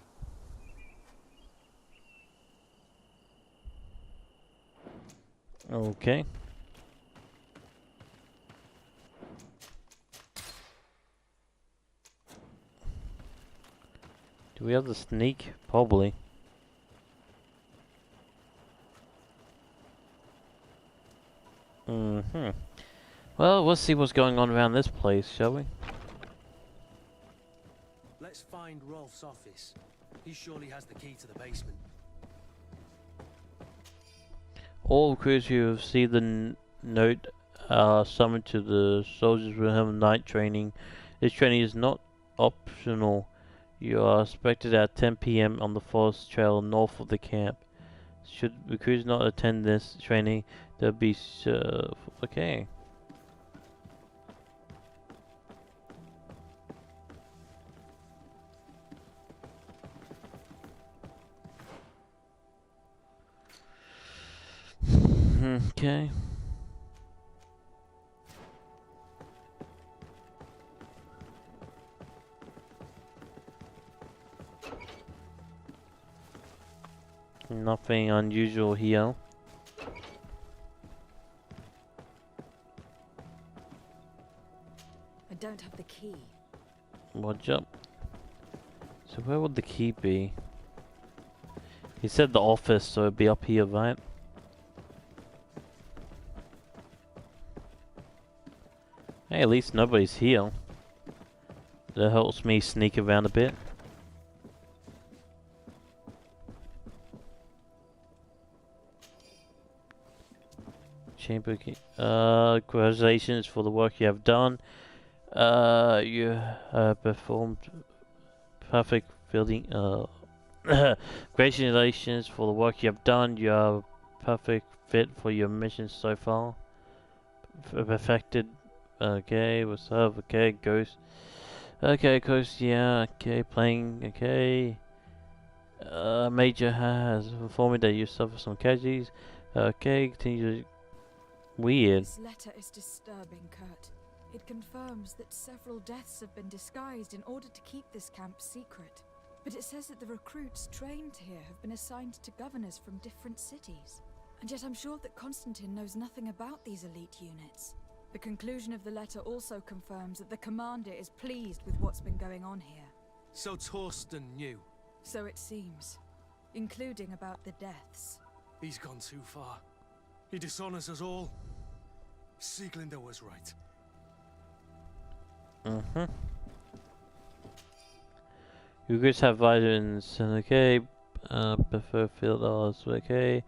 Okay. Do we have the sneak? Probably. Well, we'll see what's going on around this place, shall we? Let's find Rolf's office. He surely has the key to the basement. All crews who have received the note are summoned to the Soldiers Wilhelm night training. This training is not optional. You are expected at 10 PM on the forest trail north of the camp. Should recruits not attend this training, they'll be okay. Okay. Nothing unusual here. I don't have the key. Watch up. So where would the key be? He said the office, so it'd be up here, right? Hey, at least nobody's here. That helps me sneak around a bit. Chamber key. Congratulations for the work you have done. You have performed perfect fielding. Congratulations for the work you have done. You are a perfect fit for your mission so far. Perfected. Okay, what's up? Okay, Ghost. Okay, Ghost, yeah, okay, playing, okay. Major has informed me that you suffer some casualties. Okay, continue. Weird. This letter is disturbing, Kurt. It confirms that several deaths have been disguised in order to keep this camp secret. But it says that the recruits trained here have been assigned to governors from different cities. And yet I'm sure that Constantine knows nothing about these elite units. The conclusion of the letter also confirms that the commander is pleased with what's been going on here. So Torsten knew. So it seems. Including about the deaths. He's gone too far. He dishonors us all. Sieglinder was right. You guys have vitamins, okay. Prefer field hours, okay.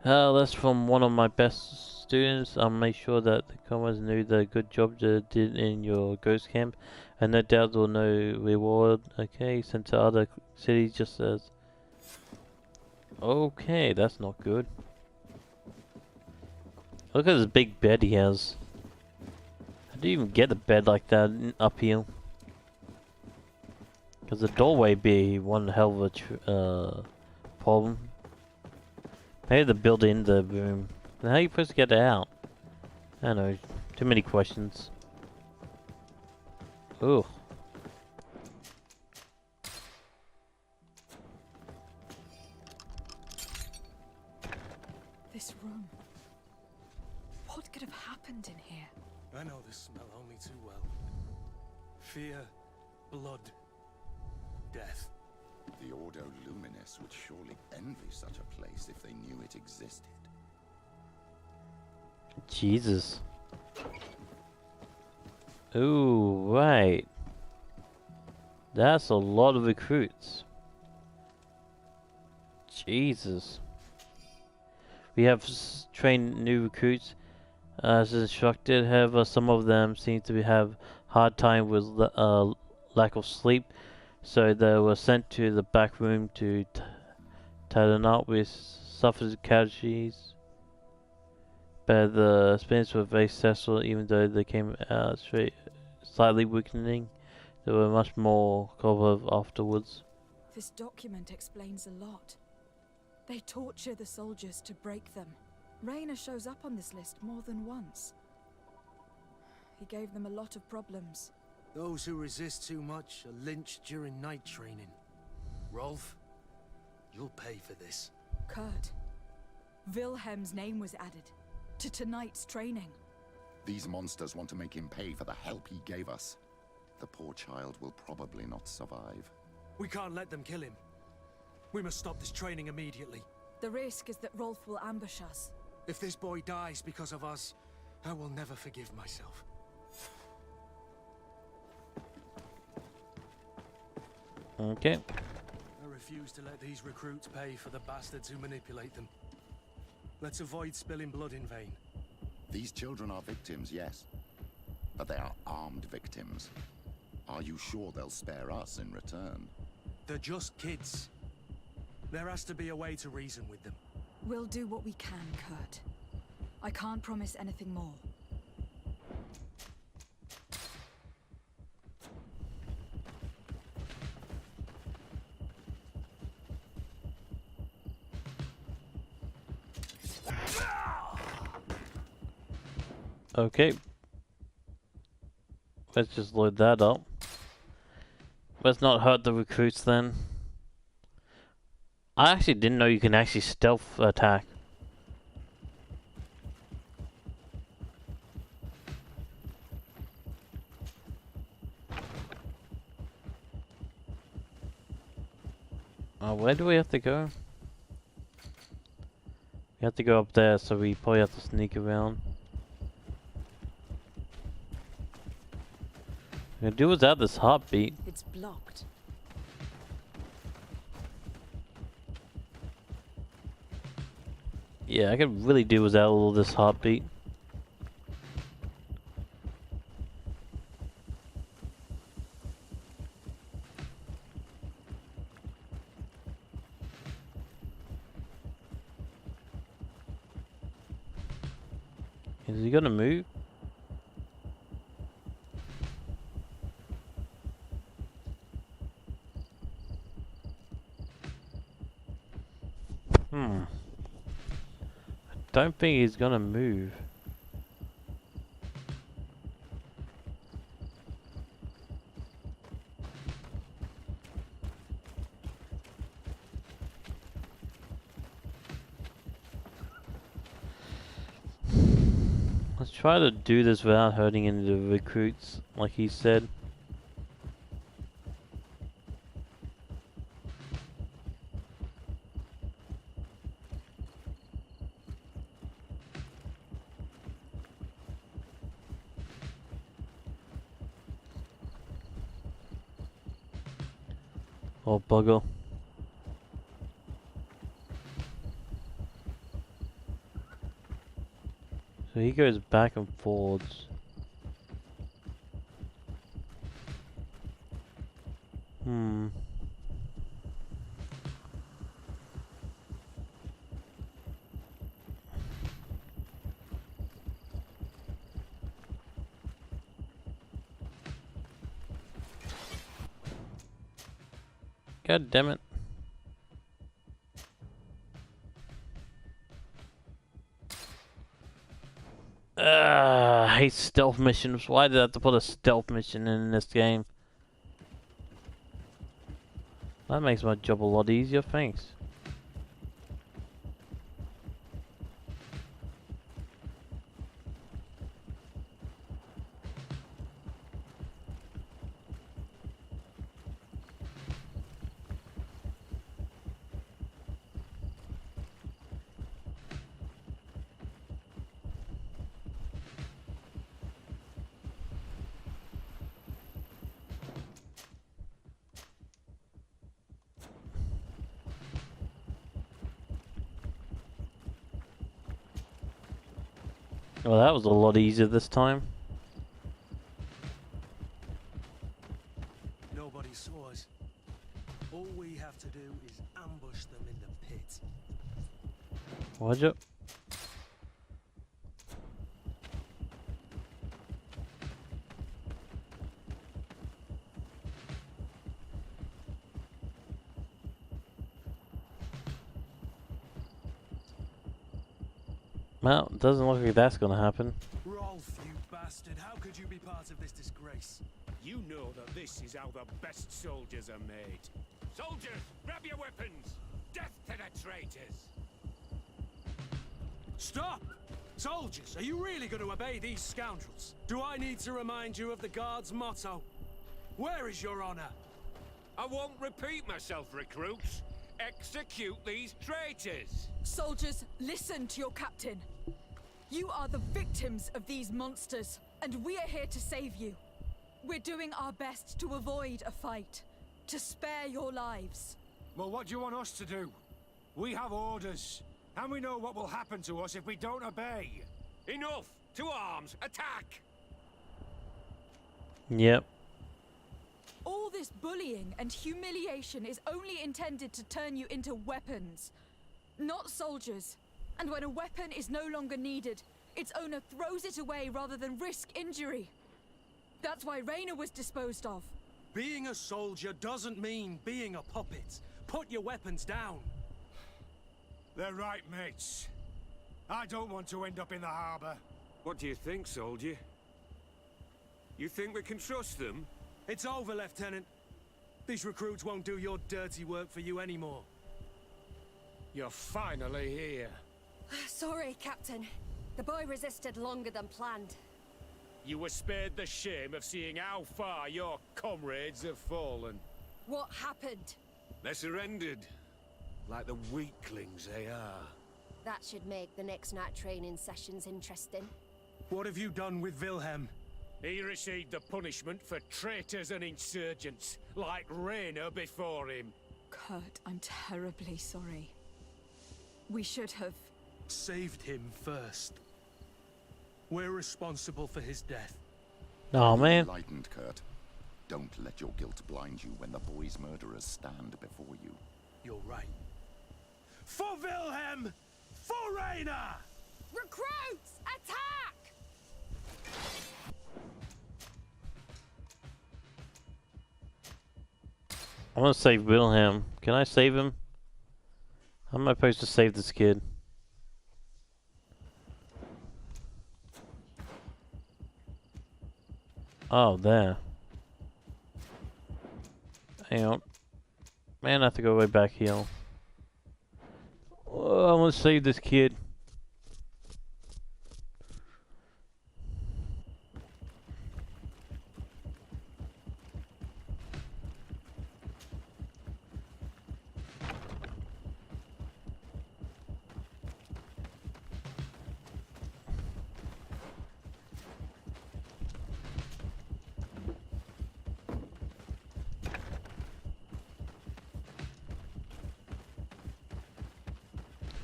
That's from one of my best students. I'll make sure that the comrades knew the good job they did in your ghost camp, and no doubt will no reward, okay, sent to other cities just as. Okay, that's not good. Look at this big bed he has. How do you even get a bed like that up here? Because the doorway be one hell of a problem. Maybe they build in the room. Then how are you supposed to get it out? I don't know. Too many questions. Ooh. This room. What could have happened in here? I know this smell only too well. Fear, blood, death. The Ordo Luminis would surely envy such a place if they knew it existed. Jesus. Ooh, right. That's a lot of recruits. Jesus. We have trained new recruits as instructed. However, some of them seem to have hard time with lack of sleep, so they were sent to the back room to tighten up with suffered casualties. But the spins were very successful, even though they came out slightly weakening. They were much more covered afterwards. This document explains a lot. They torture the soldiers to break them. Raynor shows up on this list more than once. He gave them a lot of problems. Those who resist too much are lynched during night training. Rolf, you'll pay for this. Kurt, Wilhelm's name was added to tonight's training. These monsters want to make him pay for the help he gave us. The poor child will probably not survive. We can't let them kill him. We must stop this training immediately. The risk is that Rolf will ambush us. If this boy dies because of us, I will never forgive myself. Okay. I refuse to let these recruits pay for the bastards who manipulate them. Let's avoid spilling blood in vain. These children are victims, yes. But they are armed victims. Are you sure they'll spare us in return? They're just kids. There has to be a way to reason with them. We'll do what we can, Kurt. I can't promise anything more. Okay. Let's just load that up. Let's not hurt the recruits then. I actually didn't know you can actually stealth attack. Where do we have to go? We have to go up there, so we probably have to sneak around. I can do without this heartbeat. It's blocked. Yeah, I could really do without all this heartbeat. Is he gonna move? I don't think he's gonna move. Let's try to do this without hurting any of the recruits, like he said. Oh, bugger. So he goes back and forwards. God damn it. I hate stealth missions. Why did I have to put a stealth mission in this game? That makes my job a lot easier, thanks. Well, that was a lot easier this time. Nobody saw us. All we have to do is ambush them in the pit. Watch it. Well, it doesn't look like that's gonna happen. Rolf, you bastard, how could you be part of this disgrace? You know that this is how the best soldiers are made. Soldiers, grab your weapons! Death to the traitors! Stop! Soldiers, are you really going to obey these scoundrels? Do I need to remind you of the Guard's motto? Where is your honor? I won't repeat myself, recruits. Execute these traitors! Soldiers, listen to your captain. You are the victims of these monsters, and we are here to save you. We're doing our best to avoid a fight, to spare your lives. Well, what do you want us to do? We have orders, and we know what will happen to us if we don't obey. Enough! To arms! Attack! Yep. All this bullying and humiliation is only intended to turn you into weapons, not soldiers. And when a weapon is no longer needed, its owner throws it away rather than risk injury. That's why Raina was disposed of. Being a soldier doesn't mean being a puppet. Put your weapons down. They're right, mates. I don't want to end up in the harbor. What do you think, soldier? You think we can trust them? It's over, Lieutenant. These recruits won't do your dirty work for you anymore. You're finally here. Sorry, Captain. The boy resisted longer than planned. You were spared the shame of seeing how far your comrades have fallen. What happened? They surrendered. Like the weaklings they are. That should make the next night training sessions interesting. What have you done with Wilhelm? He received the punishment for traitors and insurgents, like Raina before him. Kurt, I'm terribly sorry. We should have... saved him first. We're responsible for his death. Oh man. Enlightened, Kurt. Don't let your guilt blind you when the boy's murderers stand before you. You're right. For Wilhelm! For Raina! Recruits! Attack! I want to save Wilhelm. Can I save him? How am I supposed to save this kid? Oh, there. Hang on. Man, I have to go way back here. Oh, I want to save this kid.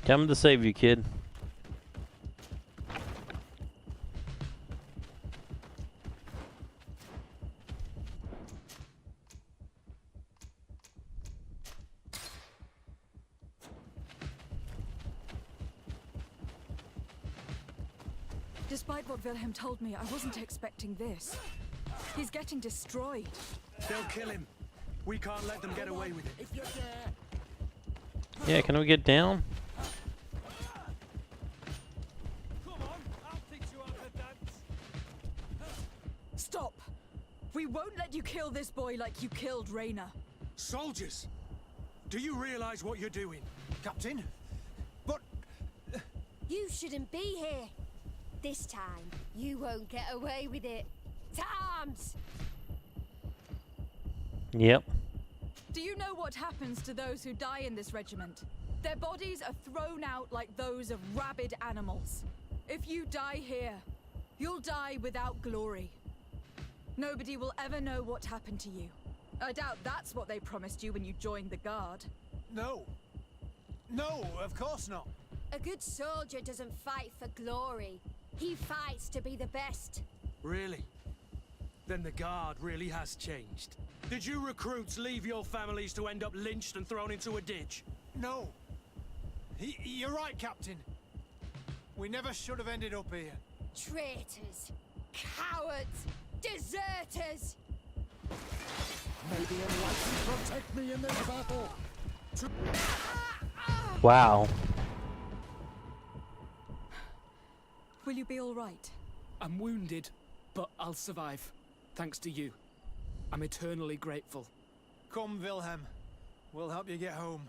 Coming to save you, kid. Despite what Wilhelm told me, I wasn't expecting this. He's getting destroyed. They'll kill him. We can't let them get away with it. If you dare. Yeah, can we get down? Come on, I'll teach you how to dance. Stop! We won't let you kill this boy like you killed Raina. Soldiers! Do you realize what you're doing? Captain? But... You shouldn't be here. This time, you won't get away with it. To arms! Yep. Do you know what happens to those who die in this regiment? Their bodies are thrown out like those of rabid animals. If you die here, you'll die without glory. Nobody will ever know what happened to you. I doubt that's what they promised you when you joined the Guard. No. No, of course not. A good soldier doesn't fight for glory. He fights to be the best. Really? Then the Guard really has changed. Did you recruits leave your families to end up lynched and thrown into a ditch? No. You're right, Captain. We never should have ended up here. Traitors. Cowards. Deserters. May the Enlightened protect me in this battle. Wow. Will you be all right? I'm wounded, but I'll survive. Thanks to you. I'm eternally grateful. Come, Wilhelm. We'll help you get home.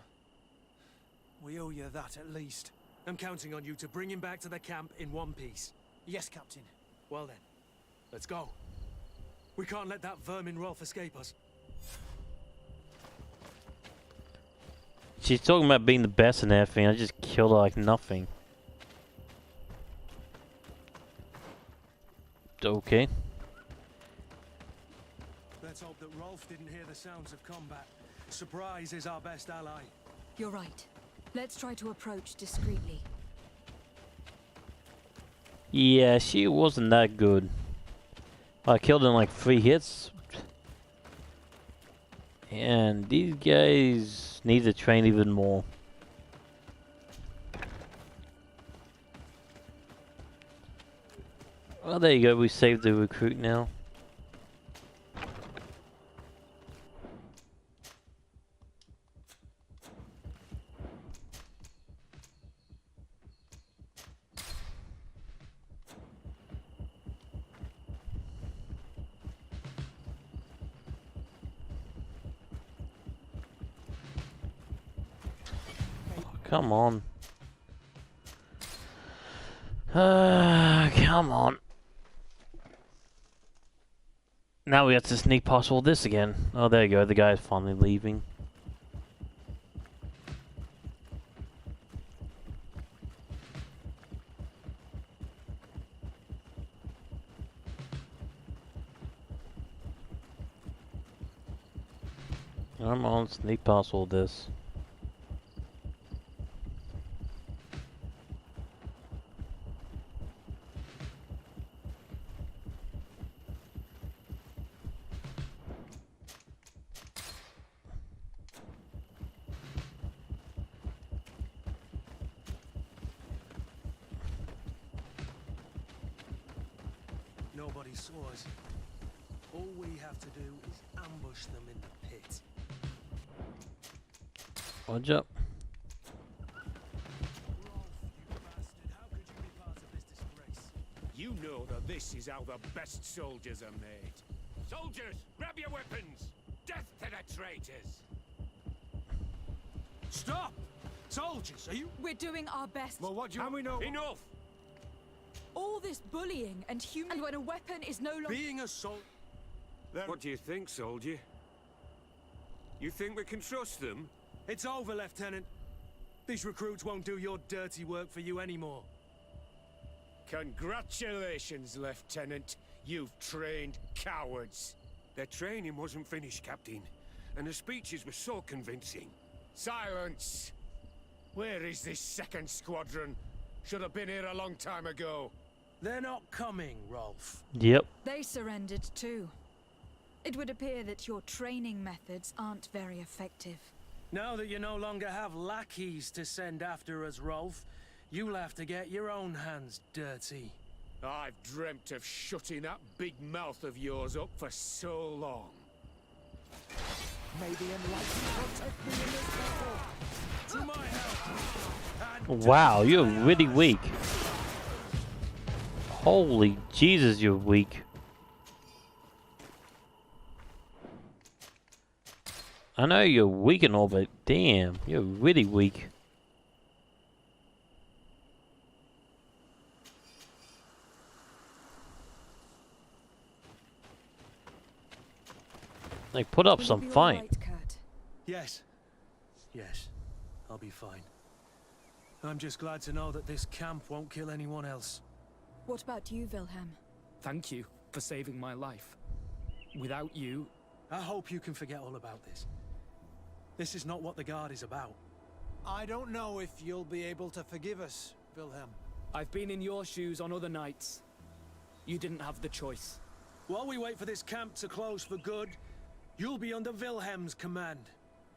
We owe you that at least. I'm counting on you to bring him back to the camp in one piece. Yes, Captain. Well then, let's go. We can't let that vermin Rolf escape us. She's talking about being the best and everything. I just killed her like nothing. Okay. Let's hope that Rolf didn't hear the sounds of combat. Surprise is our best ally. You're right. Let's try to approach discreetly. Yeah, she wasn't that good. I killed her in like 3 hits. And these guys need to train even more. Well, there you go. We saved the recruit now. Come on. Come on. Now we have to sneak past all this again. Oh, there you go. The guy's finally leaving. Come on, sneak past all this. Nobody saw us. All we have to do is ambush them in the pit. Watch up. You know that this is how the best soldiers are made. Soldiers, grab your weapons! Death to the traitors! Stop! Soldiers, are you... We're doing our best. Well, what do you... And we know... Enough! All this bullying and human... And when a weapon is no longer... Being a soldier... What do you think, soldier? You think we can trust them? It's over, Lieutenant. These recruits won't do your dirty work for you anymore. Congratulations, Lieutenant. You've trained cowards. Their training wasn't finished, Captain. And the speeches were so convincing. Silence! Where is this second squadron? Should have been here a long time ago. They're not coming, Rolf. Yep. They surrendered too. It would appear that your training methods aren't very effective. Now that you no longer have lackeys to send after us, Rolf, you'll have to get your own hands dirty. I've dreamt of shutting that big mouth of yours up for so long. May the enlightenment protect me in this battle. To my help! Wow, you're really weak. Holy Jesus, you're weak. I know you're weak and all, but damn, you're really weak. Like, put up some fight. Right, Kurt? Yes. Yes. I'll be fine. I'm just glad to know that this camp won't kill anyone else. What about you, Wilhelm? Thank you for saving my life. Without you... I hope you can forget all about this. This is not what the Guard is about. I don't know if you'll be able to forgive us, Wilhelm. I've been in your shoes on other nights. You didn't have the choice. While we wait for this camp to close for good, you'll be under Wilhelm's command.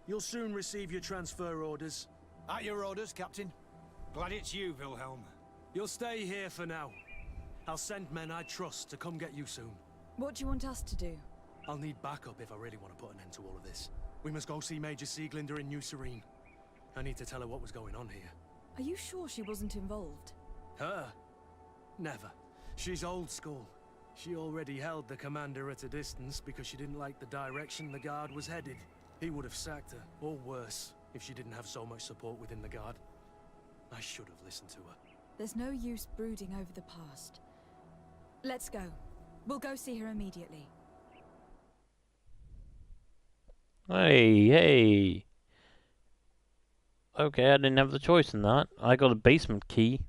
You'll soon receive your transfer orders. At your orders, Captain. Glad it's you, Wilhelm. You'll stay here for now. I'll send men I trust to come get you soon. What do you want us to do? I'll need backup if I really want to put an end to all of this. We must go see Major Sieglinder in New Serene. I need to tell her what was going on here. Are you sure she wasn't involved? Her? Never. She's old school. She already held the commander at a distance because she didn't like the direction the Guard was headed. He would have sacked her, or worse, if she didn't have so much support within the Guard. I should have listened to her. There's no use brooding over the past. Let's go. We'll go see her immediately. Hey, hey. Okay, I didn't have the choice in that. I got a basement key.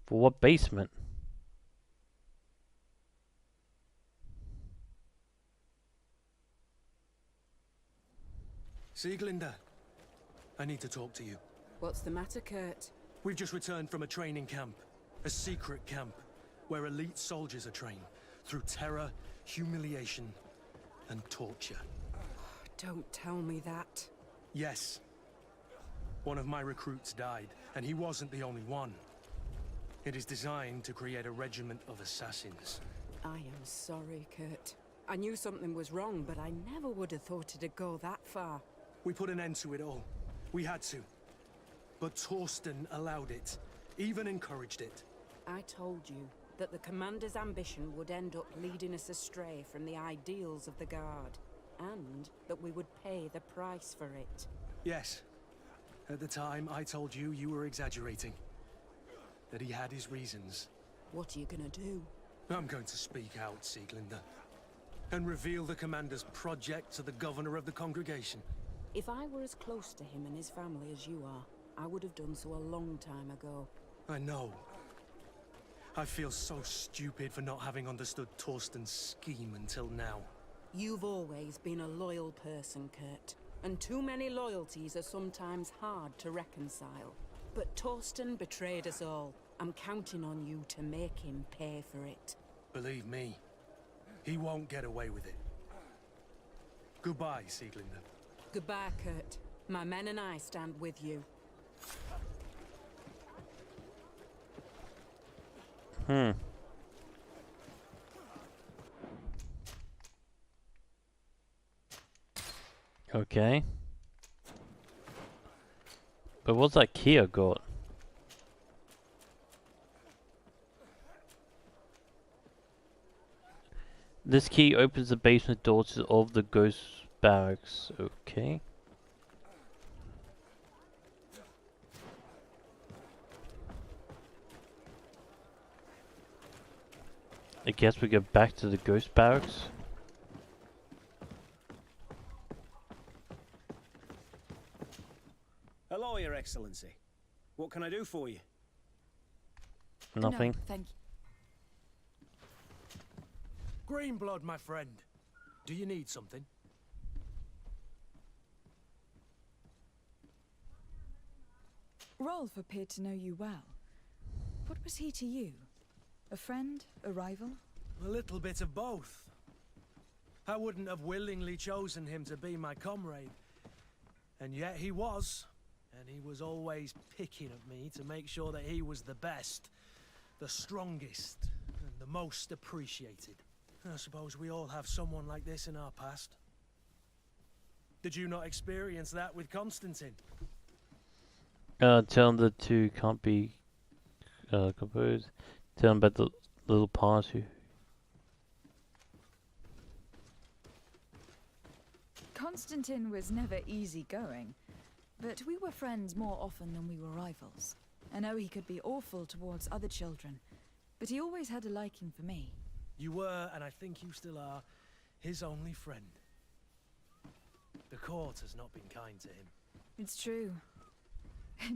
For what basement? Sieglinder, I need to talk to you. What's the matter, Kurt? We've just returned from a training camp. A secret camp, where elite soldiers are trained through terror, humiliation, and torture. Don't tell me that. Yes. One of my recruits died, and he wasn't the only one. It is designed to create a regiment of assassins. I am sorry, Kurt. I knew something was wrong, but I never would have thought it'd go that far. We put an end to it all. We had to. But Torsten allowed it, even encouraged it. I told you that the Commander's ambition would end up leading us astray from the ideals of the Guard, and that we would pay the price for it. Yes. At the time, I told you you were exaggerating. That he had his reasons. What are you gonna do? I'm going to speak out, Sieglinder. And reveal the Commander's project to the Governor of the Congregation. If I were as close to him and his family as you are, I would have done so a long time ago. I know. I feel so stupid for not having understood Torsten's scheme until now. You've always been a loyal person, Kurt. And too many loyalties are sometimes hard to reconcile. But Torsten betrayed us all. I'm counting on you to make him pay for it. Believe me, he won't get away with it. Goodbye, Sieglinder. Goodbye, Kurt. My men and I stand with you. Okay. But what's that key I got? This key opens the basement doors of the ghost barracks. Okay. I guess we go back to the ghost barracks. Hello, Your Excellency. What can I do for you? Nothing. No, thank you. Greenblood, my friend. Do you need something? Rolf appeared to know you well. What was he to you? A friend? A rival? A little bit of both. I wouldn't have willingly chosen him to be my comrade. And yet he was. And he was always picking at me to make sure that he was the best, the strongest, and the most appreciated. I suppose we all have someone like this in our past. Did you not experience that with Constantine? Tell them the two can't be composed. Tell them about the little party. Constantine was never easygoing, but we were friends more often than we were rivals. I know he could be awful towards other children, but he always had a liking for me. You were, and I think you still are, his only friend. The court has not been kind to him. It's true.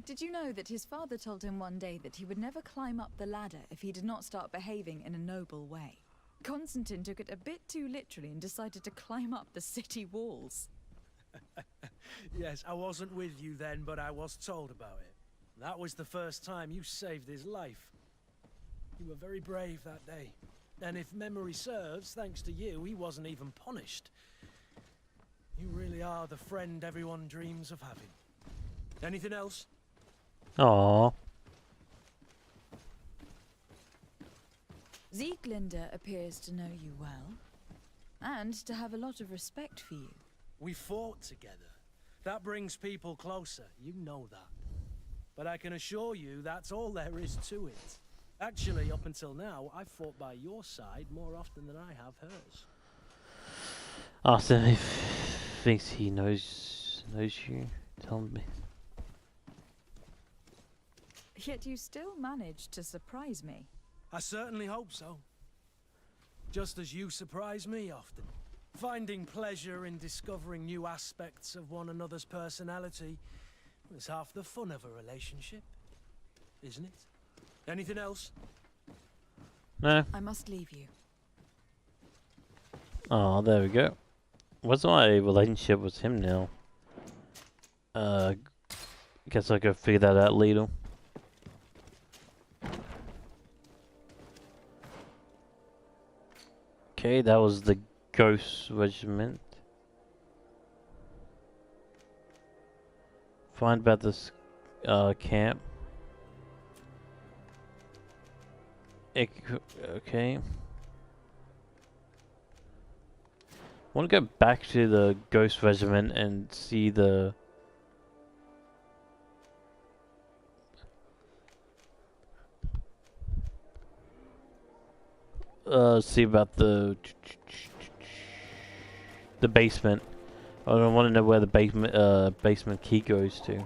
Did you know that his father told him one day that he would never climb up the ladder if he did not start behaving in a noble way? Constantine took it a bit too literally and decided to climb up the city walls. Yes, I wasn't with you then, but I was told about it. That was the first time you saved his life. You were very brave that day. And if memory serves, thanks to you, he wasn't even punished. You really are the friend everyone dreams of having. Anything else? Aww. Sieglinde appears to know you well, and to have a lot of respect for you. We fought together. That brings people closer, you know that. But I can assure you that's all there is to it. Actually, up until now, I've fought by your side more often than I have hers. Ask him if he thinks he knows you. Tell me. Yet you still managed to surprise me. I certainly hope so. Just as you surprise me often. Finding pleasure in discovering new aspects of one another's personality is half the fun of a relationship, isn't it? Anything else? No. I must leave you. Oh, there we go. What's my relationship with him now? Guess I could figure that out later. Okay, that was the Ghost Regiment. Find about this camp. Okay. I want to go back to the Ghost Regiment and see the see about the basement. I want to know where the basement key goes to.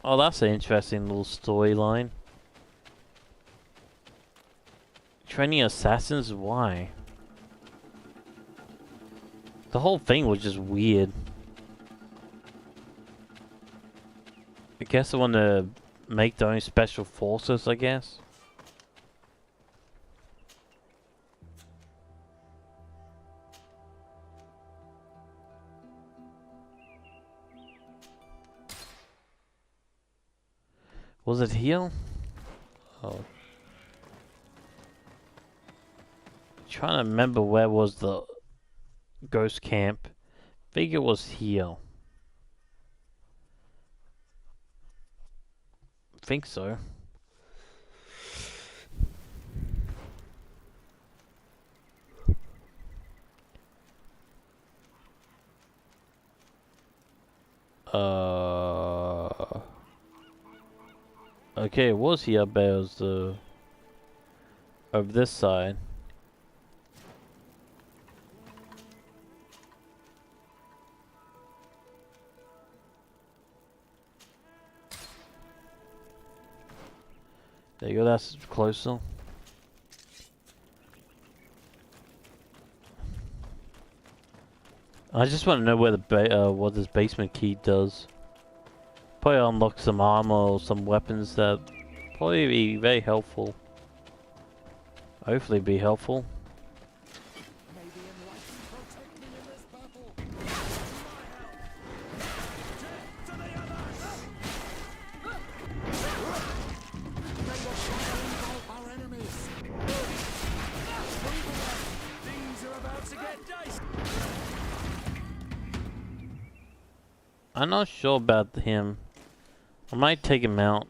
Oh, that's an interesting little storyline. Training assassins? Why? The whole thing was just weird. I guess they want to make their own special forces, I guess. Was it here? Oh. Trying to remember where was the ghost camp. Think it was here. Think so. Okay, it was here, but it was the... of this side. There you go, that's closer. I just want to know where the what this basement key does. Probably unlock some armor or some weapons that probably be very helpful. Hopefully be helpful. I'm not sure about him. I might take him out.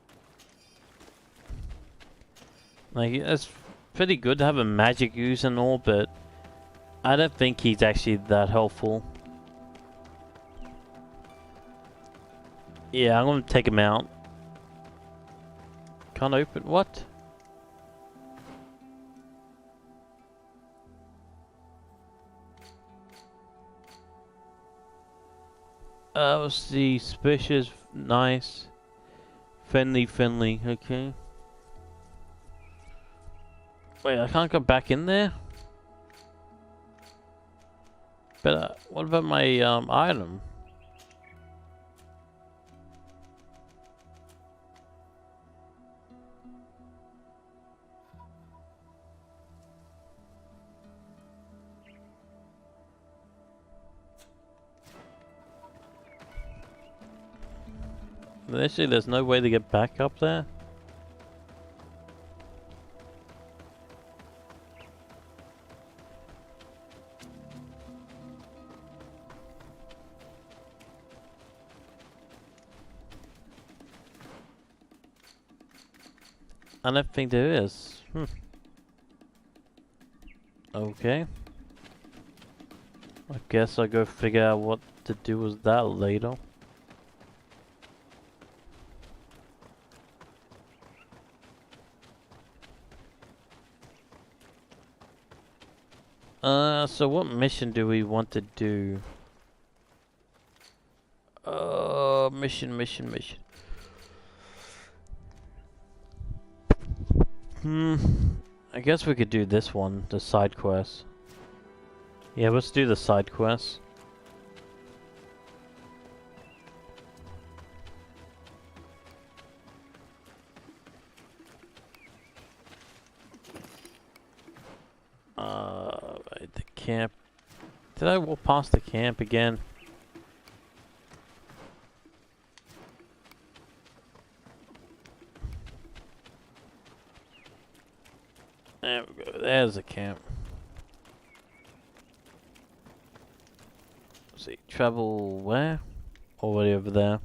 Like, it's pretty good to have a magic use and all, but I don't think he's actually that helpful. Yeah, I'm gonna take him out. Can't open what? Let's see, suspicious, nice, friendly, okay. Wait, I can't go back in there? But what about my item? Actually, there's no way to get back up there? I don't think there is. Okay. I guess I'll go figure out what to do with that later. So what mission do we want to do? Mission. I guess we could do this one, the side quest. Yeah, let's do the side quest. Right, the camp. Did I walk past the camp again? There we go, there's the camp. Let's see, travel where? Already over there.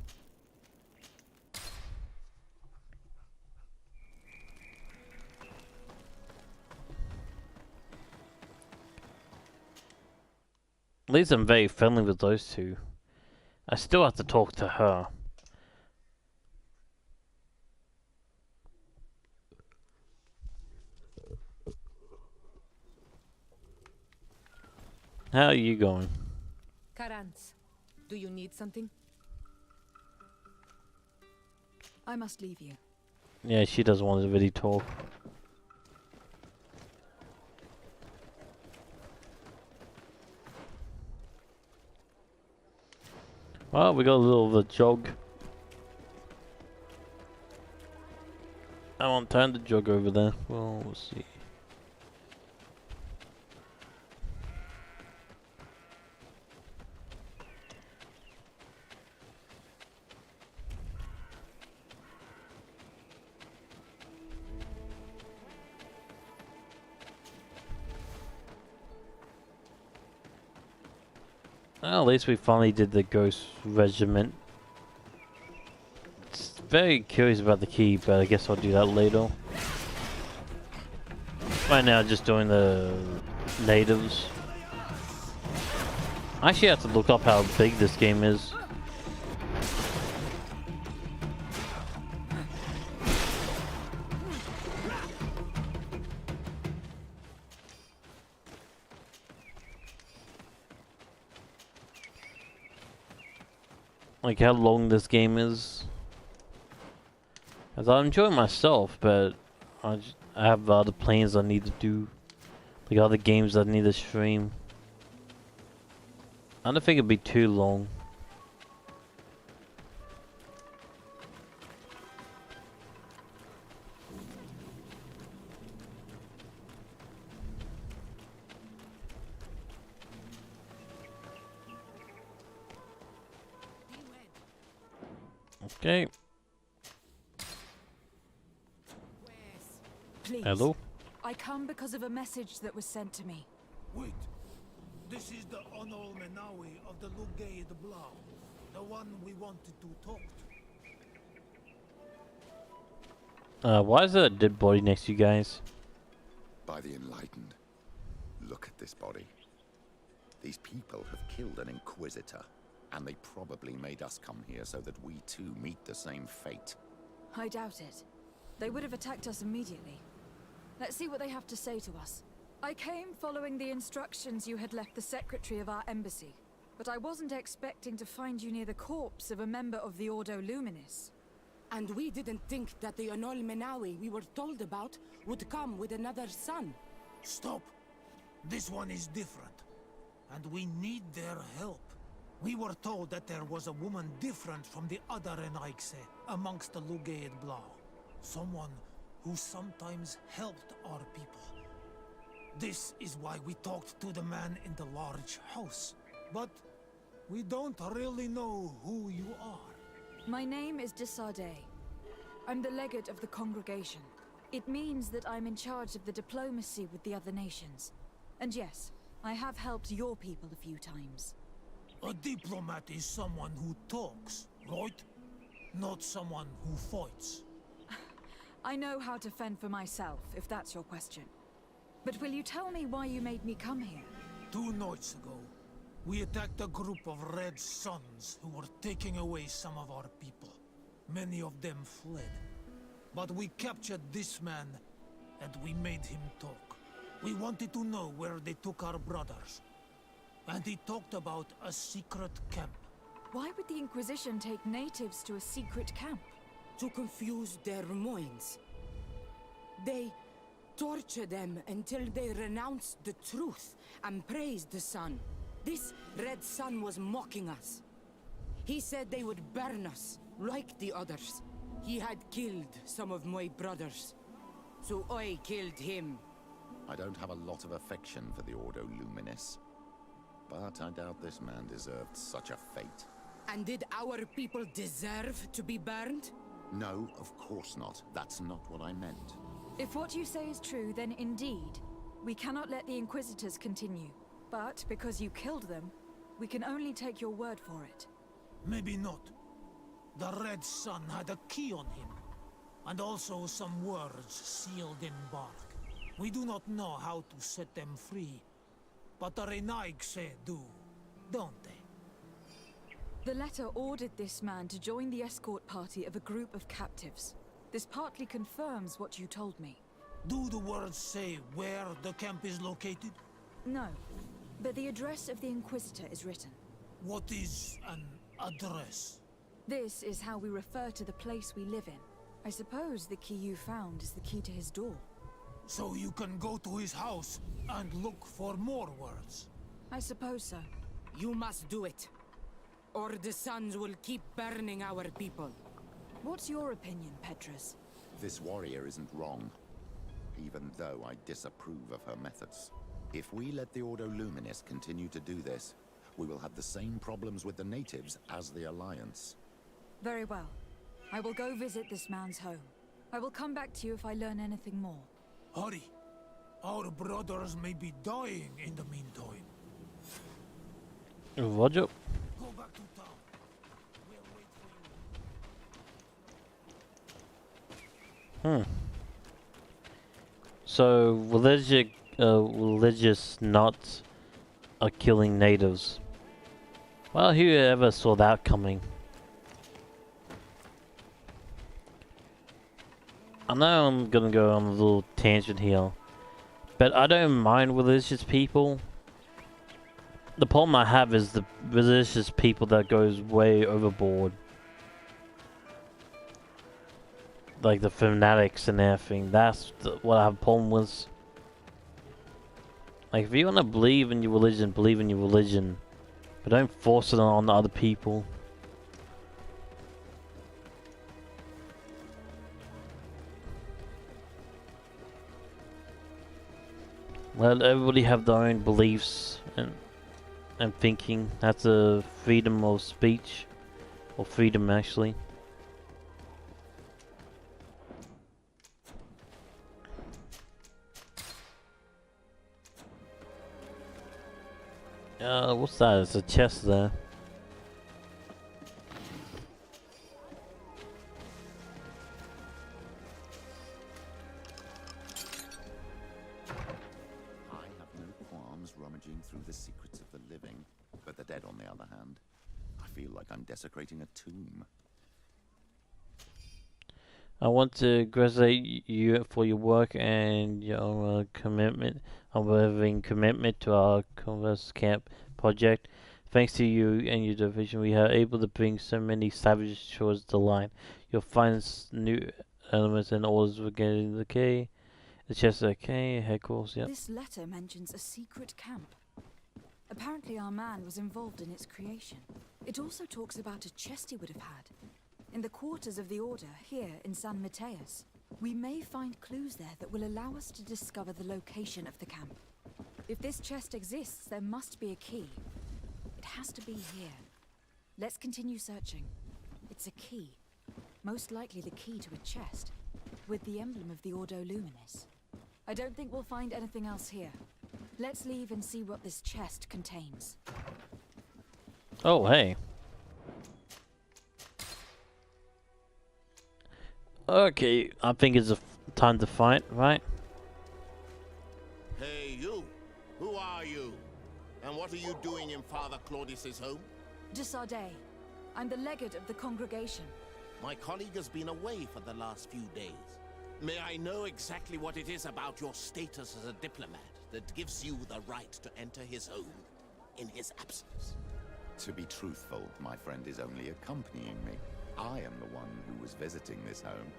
At least I'm very friendly with those two. I still have to talk to her. How are you going? Karans, do you need something? I must leave you. Yeah, she doesn't want to really talk. Well, we got a little of a jog. I want time to jog over there. Well, we'll see. Well, at least we finally did the Ghost Regiment. It's very curious about the key, but I guess I'll do that later. Right now, just doing the natives. I actually have to look up how big this game is. like how long this game is. As I enjoy myself, but I have other plans I need to do, like other games I need to stream. I don't think it'd be too long. Okay. Please. Hello? I come because of a message that was sent to me. Wait. This is the Onol Menawi of the Lugay the Blau. The one we wanted to talk to. Why is there a dead body next to you guys? By the Enlightened. Look at this body. These people have killed an Inquisitor, and they probably made us come here so that we too meet the same fate. I doubt it. They would have attacked us immediately. Let's see what they have to say to us. I came following the instructions you had left the secretary of our embassy, but I wasn't expecting to find you near the corpse of a member of the Ordo Luminis. And we didn't think that the Onol Menawi we were told about would come with another son. Stop! This one is different, and we need their help. We were told that there was a woman different from the other Enaigse amongst the Lugaid Blau. Someone who sometimes helped our people. This is why we talked to the man in the large house. But we don't really know who you are. My name is Desade. I'm the legate of the congregation. It means that I'm in charge of the diplomacy with the other nations. And yes, I have helped your people a few times. A diplomat is someone who talks, right? Not someone who fights. I know how to fend for myself, if that's your question. But will you tell me why you made me come here? 2 nights ago, we attacked a group of Red Suns who were taking away some of our people. Many of them fled. But we captured this man, and we made him talk. We wanted to know where they took our brothers. And he talked about a secret camp. Why would the Inquisition take natives to a secret camp? To confuse their minds. They torture them until they renounce the truth and praise the sun. This Red Sun was mocking us. He said they would burn us, like the others. He had killed some of my brothers, so I killed him. I don't have a lot of affection for the Ordo Luminis, but I doubt this man deserved such a fate. And did our people deserve to be burned? No, of course not. That's not what I meant. If what you say is true, then indeed, we cannot let the Inquisitors continue. But because you killed them, we can only take your word for it. Maybe not. The Red Sun had a key on him, and also some words sealed in bark. We do not know how to set them free, but the Renaigse do, don't they? The letter ordered this man to join the escort party of a group of captives. This partly confirms what you told me. Do the words say where the camp is located? No, but the address of the Inquisitor is written. What is an address? This is how we refer to the place we live in. I suppose the key you found is the key to his door. So you can go to his house and look for more words? I suppose so. You must do it, or the suns will keep burning our people. What's your opinion, Petrus? This warrior isn't wrong, even though I disapprove of her methods. If we let the Ordo Luminis continue to do this, we will have the same problems with the natives as the Alliance. Very well. I will go visit this man's home. I will come back to you if I learn anything more. Hurry. Our brothers may be dying in the meantime. Roger. Go back to town. We'll wait for you. So religious nuts are killing natives. Well, whoever saw that coming? I know I'm gonna go on a little tangent here, but I don't mind religious people. The problem I have is the religious people that goes way overboard. Like the fanatics and everything. That's what I have a problem with. Like, if you want to believe in your religion, believe in your religion. But don't force it on other people. Let everybody have their own beliefs and thinking. That's a freedom of speech. Or freedom, actually. What's that? It's a chest there. I have no qualms rummaging through the secrets of the living, but the dead, on the other hand, I feel like I'm desecrating a tomb. I want to congratulate you for your work and your commitment, unwavering commitment to our Converse Camp project. Thanks to you and your division, we are able to bring so many savages towards the line. You'll find new elements and orders we're getting the K. The chest of K, headquarters, yep. This letter mentions a secret camp. Apparently our man was involved in its creation. It also talks about a chest he would have had. In the quarters of the Order, here in San Mateus. We may find clues there that will allow us to discover the location of the camp. If this chest exists, there must be a key. It has to be here. Let's continue searching. It's a key. Most likely the key to a chest, with the emblem of the Ordo Luminis. I don't think we'll find anything else here. Let's leave and see what this chest contains. Oh, hey. Okay, I think it's time to fight, right? Hey, you! Who are you? And what are you doing in Father Claudius's home? De Sardet. I'm the legate of the congregation. My colleague has been away for the last few days. May I know exactly what it is about your status as a diplomat that gives you the right to enter his home in his absence? To be truthful, my friend is only accompanying me. I am the one who was visiting this home,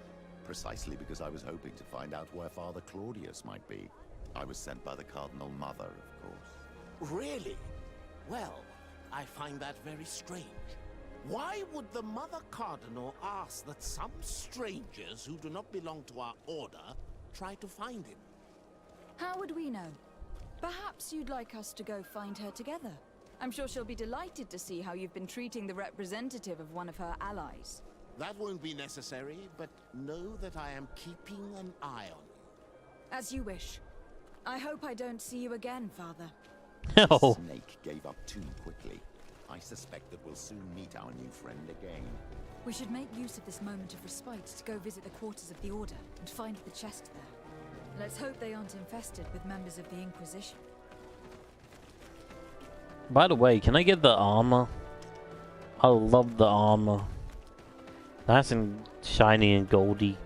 precisely because I was hoping to find out where Father Claudius might be. I was sent by the Cardinal Mother, of course. Really? Well, I find that very strange. Why would the Mother Cardinal ask that some strangers who do not belong to our order try to find him? How would we know? Perhaps you'd like us to go find her together. I'm sure she'll be delighted to see how you've been treating the representative of one of her allies. That won't be necessary, but know that I am keeping an eye on you. As you wish. I hope I don't see you again, Father. The snake gave up too quickly. I suspect that we'll soon meet our new friend again. We should make use of this moment of respite to go visit the quarters of the Order and find the chest there. Let's hope they aren't infested with members of the Inquisition. By the way, can I get the armor? I love the armor. Nice and shiny and goldy.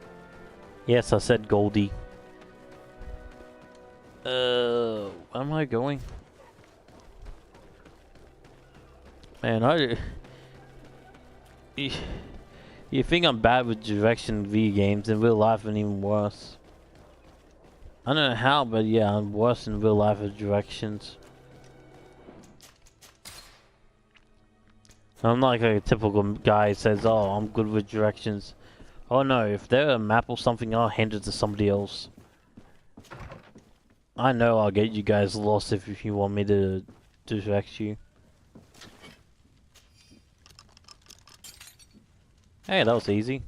Yes, I said goldy. Where am I going? Man, you think I'm bad with direction in video games? In real life, I'm even worse. I don't know how, but yeah, I'm worse in real life with directions. I'm not like a typical guy who says, oh, I'm good with directions. Oh no, if there's a map or something, I'll hand it to somebody else. I know I'll get you guys lost if you want me to direct you. Hey, that was easy.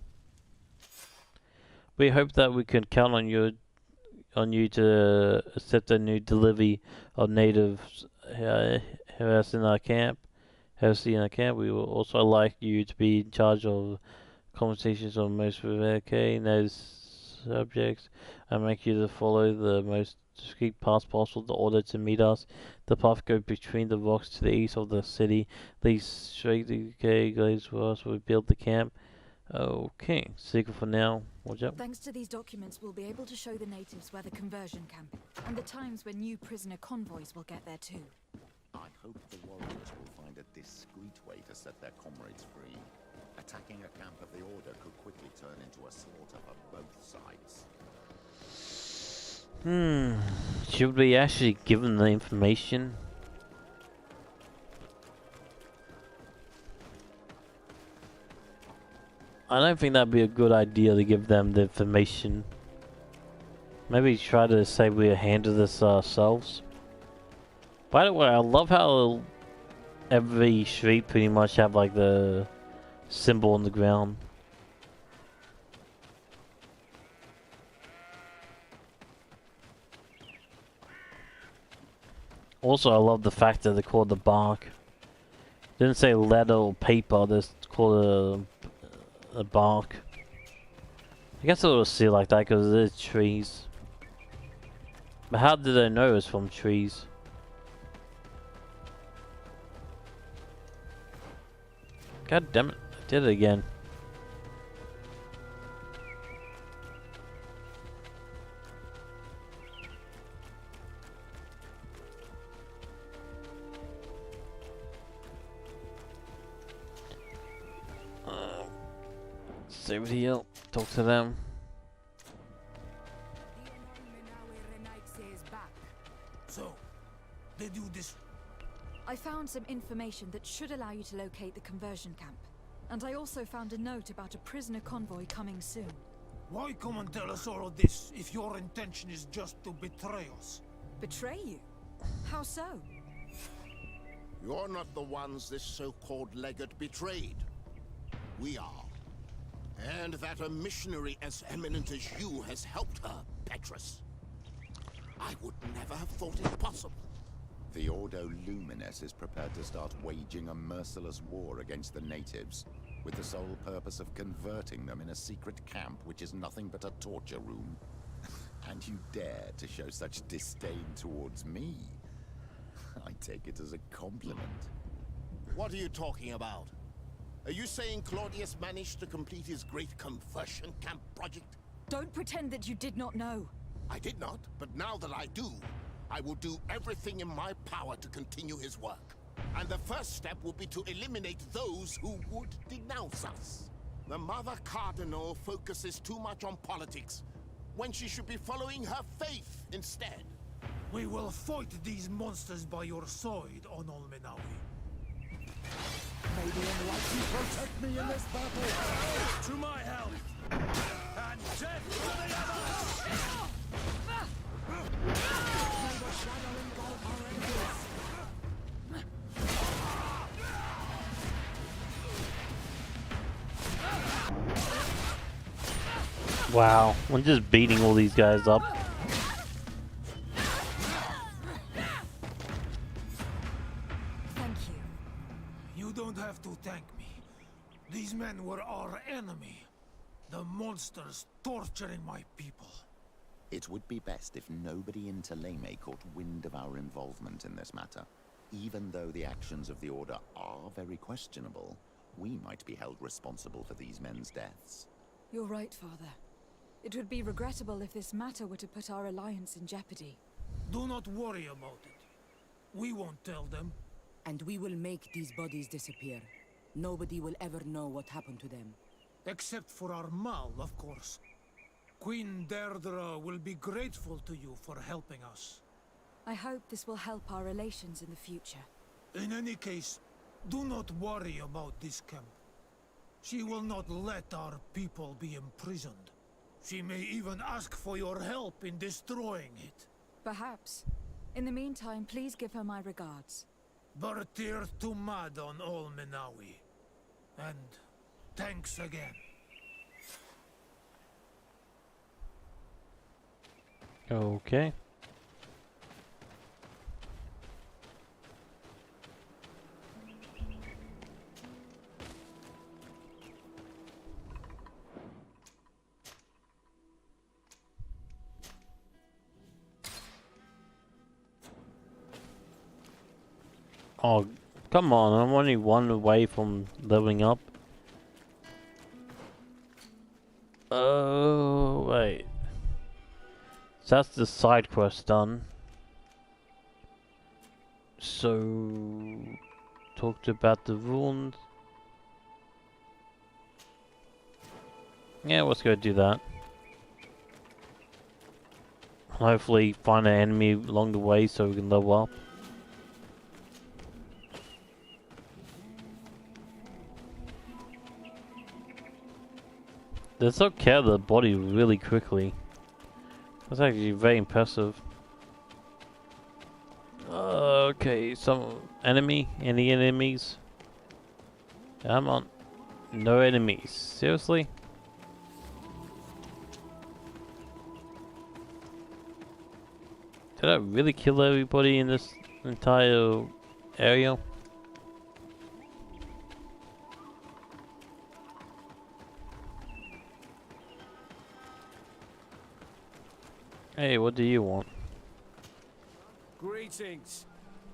We hope that we can count on you to accept a new delivery of natives heresy in our camp. We would also like you to be in charge of conversations on most native subjects and make you to follow the most discreet path possible in order to meet us. The path goes between the rocks to the east of the city. Leads straight to the glades for us. We build the camp. Okay, secret for now. Watch out. Thanks to these documents, we'll be able to show the natives where the conversion camp is, and the times when new prisoner convoys will get there too. I hope the warriors will find a discreet way to set their comrades free. Attacking a camp of the Order could quickly turn into a slaughter for both sides. Should we actually give them the information? I don't think that'd be a good idea to give them the information. Maybe try to say we handle this ourselves. By the way, I love how every street pretty much have like the symbol on the ground. Also, I love the fact that they call it the bark. Didn't say leather or paper, they call it a bark. I guess it was see like that because it is trees. But how did they know it's from trees? God damn it, I did it again. Stay over here, talk to them. So, they do this. I found some information that should allow you to locate the conversion camp. And I also found a note about a prisoner convoy coming soon. Why come and tell us all of this if your intention is just to betray us? Betray you? How so? You're not the ones this so-called legate betrayed. We are. And that a missionary as eminent as you has helped her, Petrus. I would never have thought it possible. The Ordo Luminis is prepared to start waging a merciless war against the natives, with the sole purpose of converting them in a secret camp which is nothing but a torture room. And you dare to show such disdain towards me? I take it as a compliment. What are you talking about? Are you saying Claudius managed to complete his great conversion camp project? Don't pretend that you did not know. I did not, but now that I do, I will do everything in my power to continue his work. And the first step will be to eliminate those who would denounce us. The Mother Cardinal focuses too much on politics, when she should be following her faith instead. We will fight these monsters by your side, on Olmenawi. May the Enlightened protect me in this battle! To my help! And death to the others! May the shadow engulf our enemies! Wow, I'm just beating all these guys up. Thank you. You don't have to thank me. These men were our enemy. The monsters torturing my people. It would be best if nobody in Teleme caught wind of our involvement in this matter. Even though the actions of the Order are very questionable, we might be held responsible for these men's deaths. You're right, Father. It would be regrettable if this matter were to put our alliance in jeopardy. Do not worry about it. We won't tell them. And we will make these bodies disappear. Nobody will ever know what happened to them. Except for our Mal, of course. Queen Deirdre will be grateful to you for helping us. I hope this will help our relations in the future. In any case, do not worry about this camp. She will not let our people be imprisoned. She may even ask for your help in destroying it. Perhaps. In the meantime, please give her my regards. Bartir Tumad on Olmenawi. And thanks again. Okay. Oh, come on, I'm only one away from leveling up. Oh, wait. So that's the side quest done. So, talked about the ruins. Yeah, let's go do that. Hopefully find an enemy along the way so we can level up. They still kill the body really quickly. That's actually very impressive. Okay, some enemy? Any enemies? Come on. No enemies. Seriously? Did I really kill everybody in this entire area? Hey, what do you want? Greetings.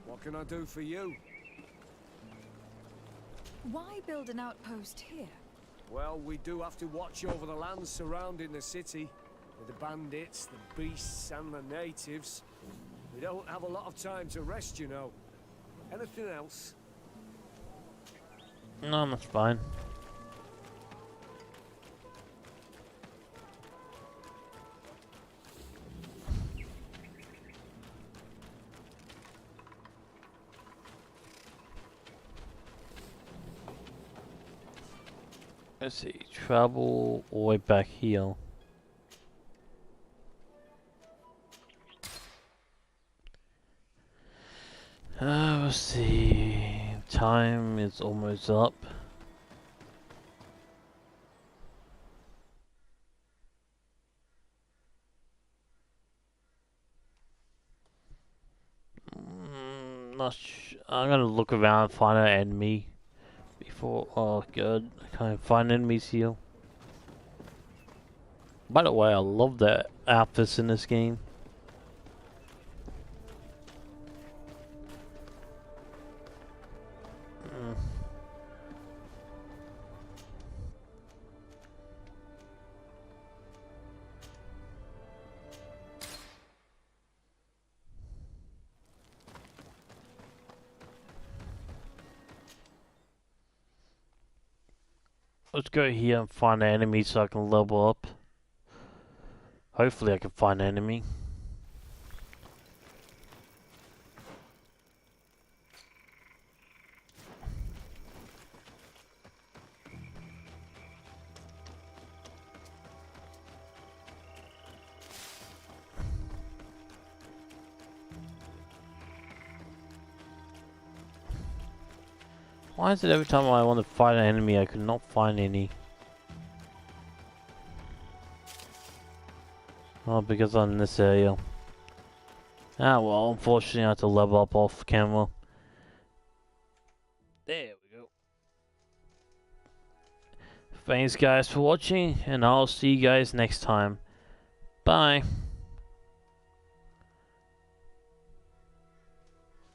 What can I do for you? Why build an outpost here? Well, we do have to watch over the lands surrounding the city. With the bandits, the beasts, and the natives. We don't have a lot of time to rest, you know. Anything else? No, that's fine. Let's see, travel all the way back here. Let's see, time is almost up. I'm gonna look around and find an enemy before. Oh god, I can't find enemies here. By the way, I love the outfits in this game. Let's go here and find an enemy so I can level up. Hopefully I can find an enemy. Why is it every time I want to fight an enemy I could not find any? Oh, because I'm in this area. Ah well, unfortunately I have to level up off camera. There we go. Thanks guys for watching, and I'll see you guys next time. Bye.